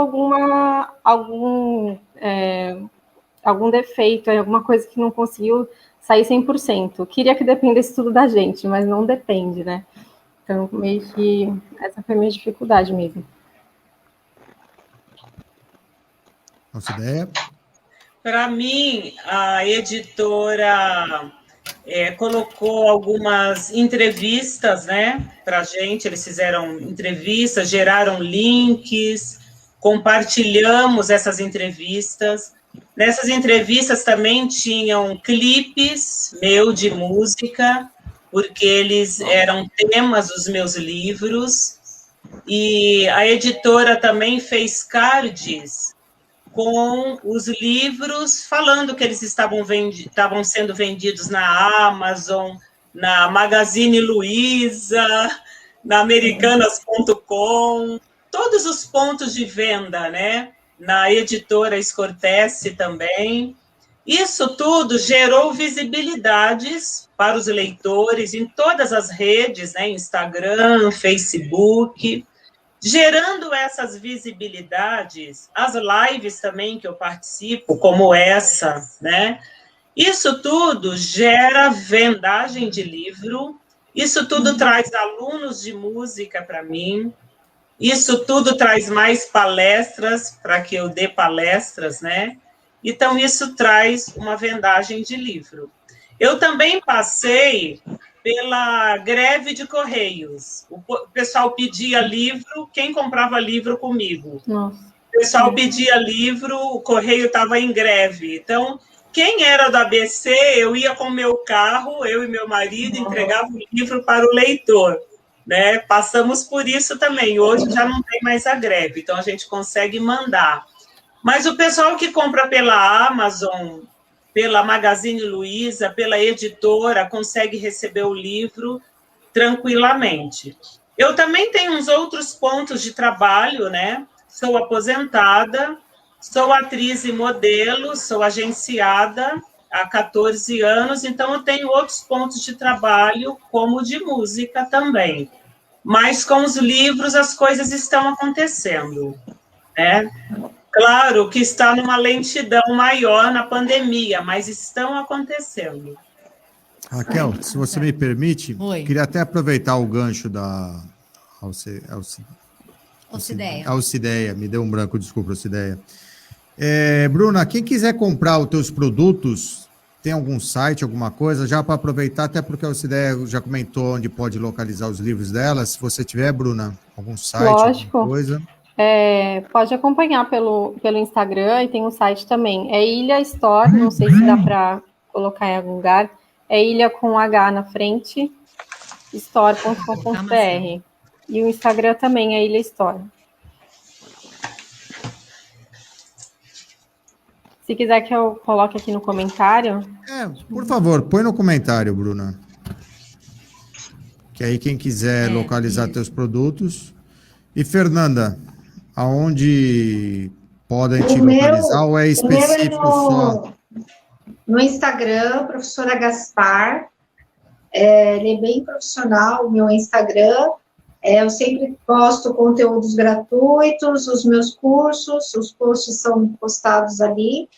Speaker 5: algum defeito, alguma coisa que não conseguiu sair 100%. Queria que dependesse tudo da gente, mas não depende, né? Então, meio que essa foi a minha dificuldade mesmo.
Speaker 3: Nossa ideia?
Speaker 4: Para mim, a editora colocou algumas entrevistas, né, para a gente. Eles fizeram entrevistas, geraram links, compartilhamos essas entrevistas. Nessas entrevistas também tinham clipes meu de música, porque eles eram temas dos meus livros. E a editora também fez cards com os livros, falando que eles estavam sendo vendidos na Amazon, na Magazine Luiza, na Americanas.com, todos os pontos de venda, né? Na editora Scortese também. Isso tudo gerou visibilidades para os leitores em todas as redes, né? Instagram, Facebook. Gerando essas visibilidades, as lives também que eu participo, como essa, né? Isso tudo gera vendagem de livro, isso tudo traz alunos de música para mim, isso tudo traz mais palestras para que eu dê palestras, né? Então, isso traz uma vendagem de livro. Eu também passei pela greve de Correios. O pessoal pedia livro, quem comprava livro comigo?
Speaker 5: Nossa.
Speaker 4: O pessoal pedia livro, o Correio estava em greve. Então, quem era do ABC, eu ia com o meu carro, eu e meu marido, entregava o livro para o leitor. Né? Passamos por isso também. Hoje já não tem mais a greve, então a gente consegue mandar. Mas o pessoal que compra pela Amazon, pela Magazine Luiza, pela editora, consegue receber o livro tranquilamente. Eu também tenho uns outros pontos de trabalho, né? Sou aposentada, sou atriz e modelo, sou agenciada há 14 anos, então eu tenho outros pontos de trabalho, como de música também. Mas com os livros as coisas estão acontecendo, né? Claro que está numa lentidão maior na pandemia, mas estão acontecendo.
Speaker 3: Raquel, se você me permite,
Speaker 2: Oi.
Speaker 3: queria até aproveitar o gancho da Alcideia, me deu um branco, desculpa, Alcideia. Bruna, quem quiser comprar os teus produtos, tem algum site, alguma coisa, já para aproveitar, até porque a Alcideia já comentou onde pode localizar os livros dela, se você tiver, Bruna, algum site,
Speaker 5: Lógico.
Speaker 3: alguma coisa.
Speaker 5: Pode acompanhar pelo Instagram e tem um site também. É Ilha Store, não sei se dá para colocar em algum lugar. É Ilha com H na frente, store.com.br. E o Instagram também é Ilha Store. Se quiser que eu coloque aqui no comentário.
Speaker 3: Por favor, põe no comentário, Bruna. Que aí quem quiser localizar teus produtos. E, Fernanda, aonde podem te localizar ou é específico só?
Speaker 1: No Instagram, professora Gaspar. Ele é bem profissional, o meu Instagram. Eu sempre posto conteúdos gratuitos, os meus cursos, os posts são postados ali.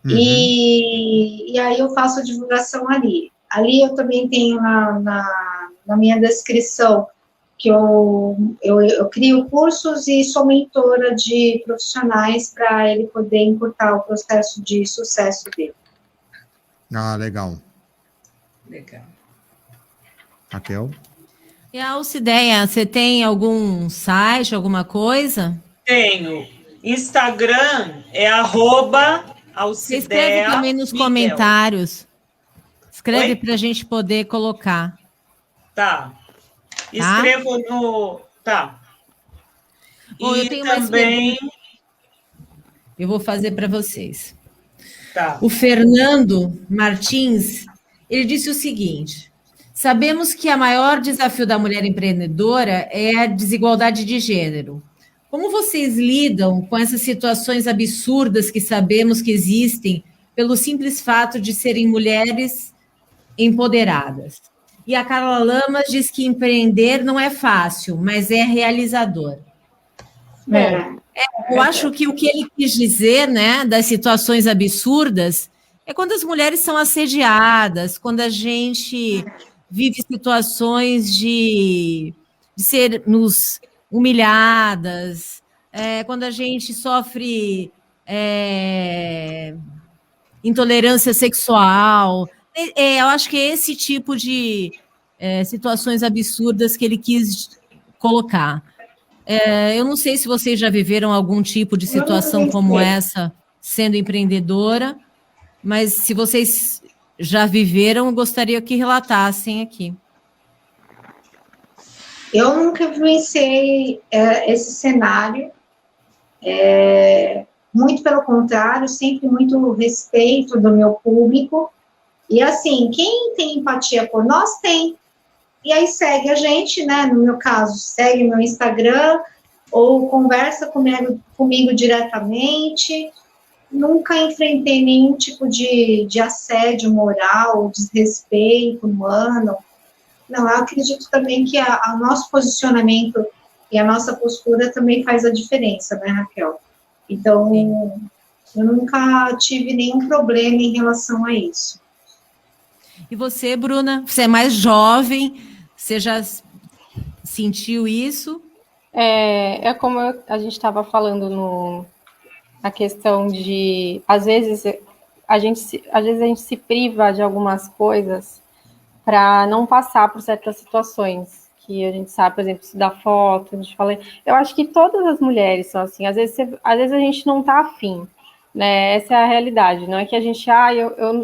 Speaker 1: Uhum. E aí eu faço a divulgação ali. Ali eu também tenho na minha descrição que eu crio cursos e sou mentora de profissionais para ele poder encurtar o processo de sucesso dele.
Speaker 3: Ah, legal.
Speaker 4: Legal.
Speaker 3: Raquel?
Speaker 2: E a Alcideia, você tem algum site, alguma coisa?
Speaker 4: Tenho. Instagram é @Alcideia.
Speaker 2: Você escreve também nos comentários. Escreve para a gente poder colocar.
Speaker 4: Tá. Escrevo no... Tá.
Speaker 2: Bom, eu tenho também... Eu vou fazer para vocês.
Speaker 4: Tá.
Speaker 2: O Fernando Martins, ele disse o seguinte: sabemos que o maior desafio da mulher empreendedora é a desigualdade de gênero. Como vocês lidam com essas situações absurdas que sabemos que existem pelo simples fato de serem mulheres empoderadas? E a Carla Lamas diz que empreender não é fácil, mas é realizador. Bom, eu acho que o que ele quis dizer, né, das situações absurdas, é quando as mulheres são assediadas, quando a gente vive situações de sermos humilhadas, quando a gente sofre intolerância sexual. Eu acho que é esse tipo de situações absurdas que ele quis colocar. Eu não sei se vocês já viveram algum tipo de situação como essa, sendo empreendedora, mas se vocês já viveram, eu gostaria que relatassem aqui.
Speaker 1: Eu nunca vivenciei esse cenário, muito pelo contrário, sempre muito respeito do meu público, e assim, quem tem empatia por nós, tem. E aí segue a gente, né, no meu caso, segue meu Instagram, ou conversa comigo diretamente. Nunca enfrentei nenhum tipo de assédio moral, desrespeito humano. Não, eu acredito também que o nosso posicionamento e a nossa postura também faz a diferença, né, Raquel? Então, eu nunca tive nenhum problema em relação a isso.
Speaker 2: E você, Bruna? Você é mais jovem, você já sentiu isso?
Speaker 5: É como a gente estava falando na questão de, às vezes a gente se priva de algumas coisas para não passar por certas situações que a gente sabe, por exemplo, se dá foto, a gente fala. Eu acho que todas as mulheres são assim, às vezes a gente não está afim, né? Essa é a realidade, não é que a gente,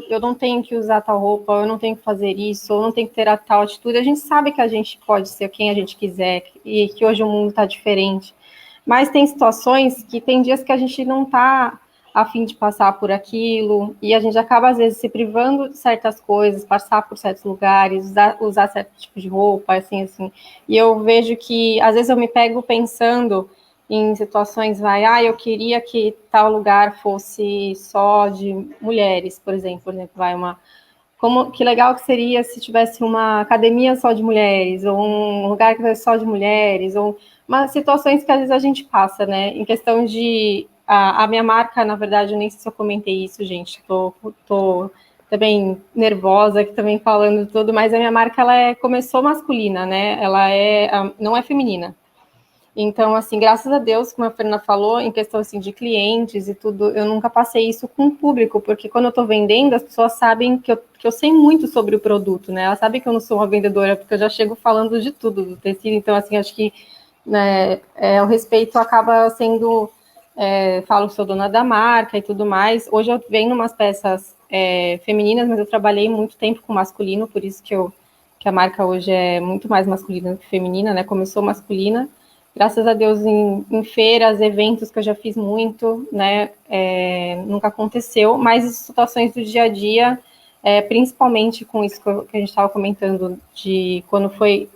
Speaker 5: eu não tenho que usar tal roupa, eu não tenho que fazer isso, ou não tenho que ter a tal atitude. A gente sabe que a gente pode ser quem a gente quiser e que hoje o mundo está diferente. Mas tem situações que tem dias que a gente não está a fim de passar por aquilo, e a gente acaba, às vezes, se privando de certas coisas, passar por certos lugares, usar certo tipo de roupa, assim. E eu vejo que, às vezes, eu me pego pensando em situações, eu queria que tal lugar fosse só de mulheres, por exemplo, que legal que seria se tivesse uma academia só de mulheres, ou um lugar que fosse só de mulheres, ou umas situações que às vezes a gente passa, né? Em questão de... A minha marca, na verdade, eu nem sei se eu comentei isso, gente, tô também nervosa aqui também falando tudo, mas a minha marca, começou masculina, né? Não é feminina. Então, assim, graças a Deus, como a Fernanda falou, em questão assim, de clientes e tudo, eu nunca passei isso com o público, porque quando eu estou vendendo, as pessoas sabem que eu sei muito sobre o produto, né? Elas sabem que eu não sou uma vendedora, porque eu já chego falando de tudo do tecido, então, assim, acho que né, o respeito acaba sendo... falo que sou dona da marca e tudo mais. Hoje eu vendo umas peças femininas, mas eu trabalhei muito tempo com masculino, por isso que a marca hoje é muito mais masculina do que feminina, né? Começou masculina. Graças a Deus, em feiras, eventos que eu já fiz muito, né, nunca aconteceu, mas situações do dia a dia, principalmente com isso que a gente estava comentando, de quando fui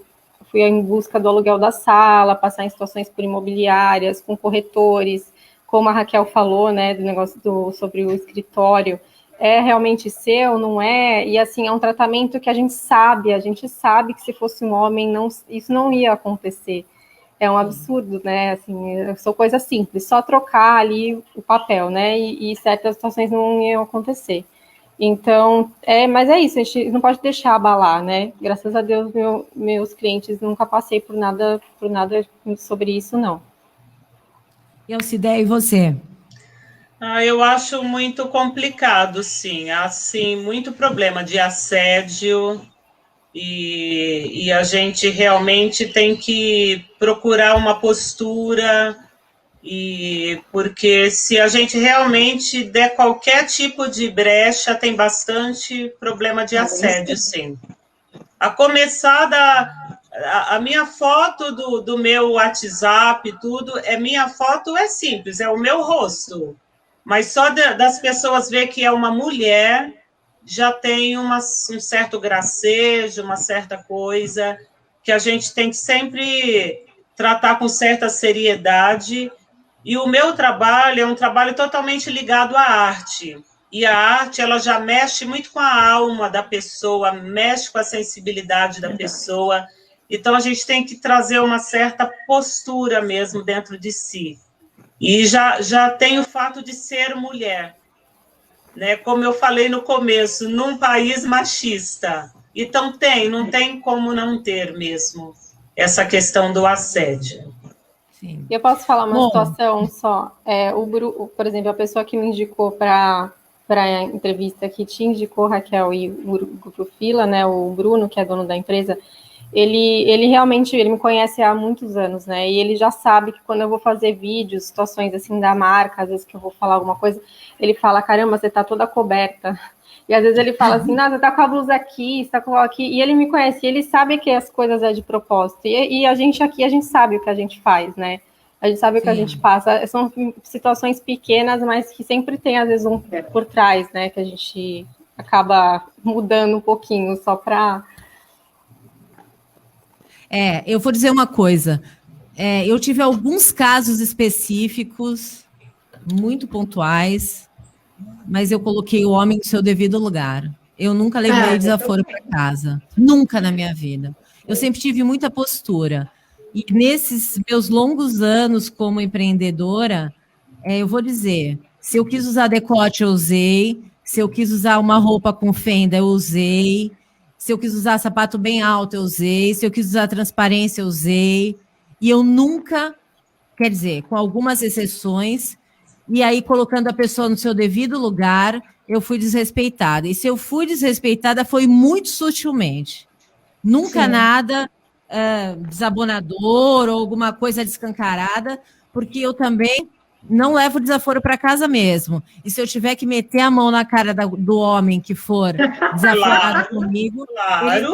Speaker 5: em busca do aluguel da sala, passar em situações por imobiliárias, com corretores, como a Raquel falou, né, do negócio sobre o escritório, é realmente seu, não é? E assim, é um tratamento que a gente sabe que se fosse um homem, isso não ia acontecer. É um absurdo, né? Assim, são coisas simples, só trocar ali o papel, né? E certas situações não iam acontecer. Então, mas é isso, a gente não pode deixar abalar, né? Graças a Deus, meus clientes nunca passei por nada sobre isso, não.
Speaker 2: E Alcideia, e você?
Speaker 4: Eu acho muito complicado, sim. Assim, muito problema de assédio. E a gente realmente tem que procurar uma postura, porque se a gente realmente der qualquer tipo de brecha, tem bastante problema de assédio, sim. A começar a minha foto do meu WhatsApp, tudo, minha foto é simples, é o meu rosto. Mas só das pessoas ver que é uma mulher, já tem um certo gracejo, uma certa coisa que a gente tem que sempre tratar com certa seriedade. E o meu trabalho é um trabalho totalmente ligado à arte. E a arte, ela já mexe muito com a alma da pessoa, mexe com a sensibilidade da pessoa. Então, a gente tem que trazer uma certa postura mesmo dentro de si. E já tem o fato de ser mulher, né? Como eu falei no começo, num país machista. Então não tem como não ter mesmo essa questão do assédio.
Speaker 5: Sim. Eu posso falar uma situação só? Por exemplo, a pessoa que me indicou para a entrevista, que te indicou, Raquel, e o Grupo Fila, né, o Bruno, que é dono da empresa, ele realmente me conhece há muitos anos, né? E ele já sabe que quando eu vou fazer vídeos, situações assim da marca, às vezes que eu vou falar alguma coisa, ele fala, caramba, você tá toda coberta. E às vezes ele fala assim, você tá com a blusa aqui, você tá com aqui. E ele me conhece, ele sabe que as coisas é de propósito. E a gente aqui, a gente sabe o que a gente faz, né? A gente sabe o que a gente passa. São situações pequenas, mas que sempre tem, às vezes, um por trás, né? Que a gente acaba mudando um pouquinho só para...
Speaker 2: Eu vou dizer uma coisa. Eu tive alguns casos específicos, muito pontuais, mas eu coloquei o homem no seu devido lugar. Eu nunca levei desaforo para casa. Nunca na minha vida. Eu sempre tive muita postura. E nesses meus longos anos como empreendedora, eu vou dizer, se eu quis usar decote, eu usei. Se eu quis usar uma roupa com fenda, eu usei. Se eu quis usar sapato bem alto, eu usei. Se eu quis usar transparência, eu usei. E eu nunca, quer dizer, com algumas exceções, e aí colocando a pessoa no seu devido lugar, eu fui desrespeitada. E se eu fui desrespeitada, foi muito sutilmente. Nunca nada desabonador ou alguma coisa descancarada, porque eu também não levo o desaforo para casa mesmo. E se eu tiver que meter a mão na cara do homem que for desaforado comigo,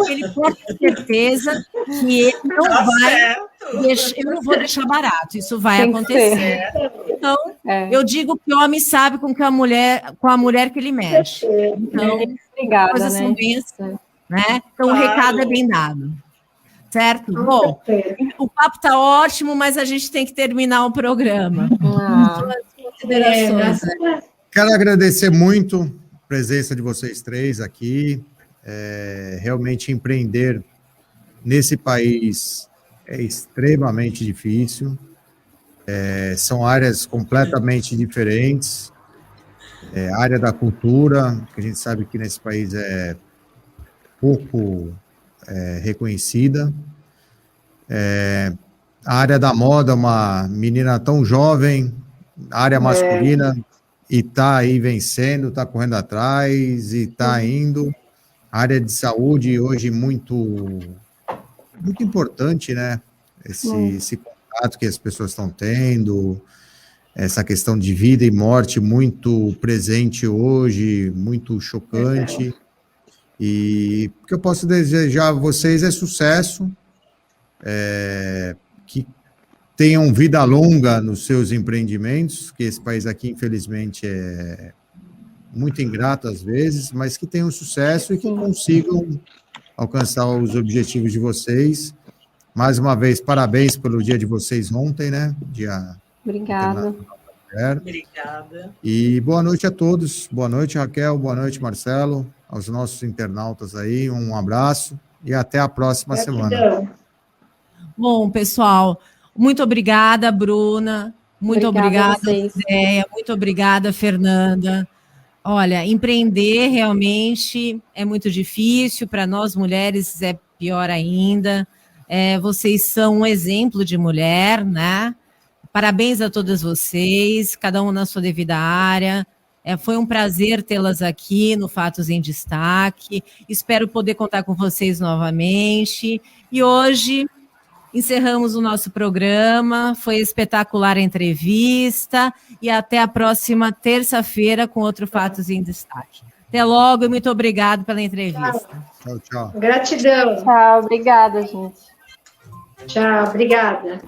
Speaker 2: ele pode ter certeza que ele não vai deixar, eu não vou deixar barato. Isso vai acontecer. Então, eu digo que o homem sabe com a mulher que ele mexe. Então,
Speaker 5: obrigada,
Speaker 2: coisas são bem assim, né? Então, o recado é bem dado. Certo? Bom, o papo está ótimo, mas a gente tem que terminar o programa. Considerações.
Speaker 3: Quero agradecer muito a presença de vocês três aqui. Realmente empreender nesse país é extremamente difícil. São áreas completamente diferentes. A área da cultura, que a gente sabe que nesse país é pouco reconhecida. A área da moda, uma menina tão jovem, área masculina, e está aí vencendo, está correndo atrás e está indo. A área de saúde hoje muito importante, né? Esse contato que as pessoas estão tendo, essa questão de vida e morte muito presente hoje, muito chocante. E o que eu posso desejar a vocês é sucesso, que tenham vida longa nos seus empreendimentos, que esse país aqui, infelizmente, é muito ingrato às vezes, mas que tenham sucesso e que consigam alcançar os objetivos de vocês. Mais uma vez, parabéns pelo dia de vocês ontem, né?
Speaker 5: Obrigada.
Speaker 4: Obrigada.
Speaker 3: E boa noite a todos. Boa noite, Raquel. Boa noite, Marcelo. Aos nossos internautas aí, um abraço e até a próxima semana.
Speaker 2: Bom, pessoal, muito obrigada, Bruna. Muito obrigada, Zéia. Muito obrigada, Fernanda. Olha, empreender realmente é muito difícil, para nós mulheres é pior ainda. Vocês são um exemplo de mulher, né? Parabéns a todas vocês, cada um na sua devida área. Foi um prazer tê-las aqui no Fatos em Destaque. Espero poder contar com vocês novamente. E hoje encerramos o nosso programa. Foi espetacular a entrevista. E até a próxima terça-feira com outro Fatos em Destaque. Até logo e muito obrigado pela entrevista.
Speaker 3: Tchau, tchau.
Speaker 1: Gratidão.
Speaker 5: Tchau, obrigada, gente.
Speaker 1: Tchau, obrigada.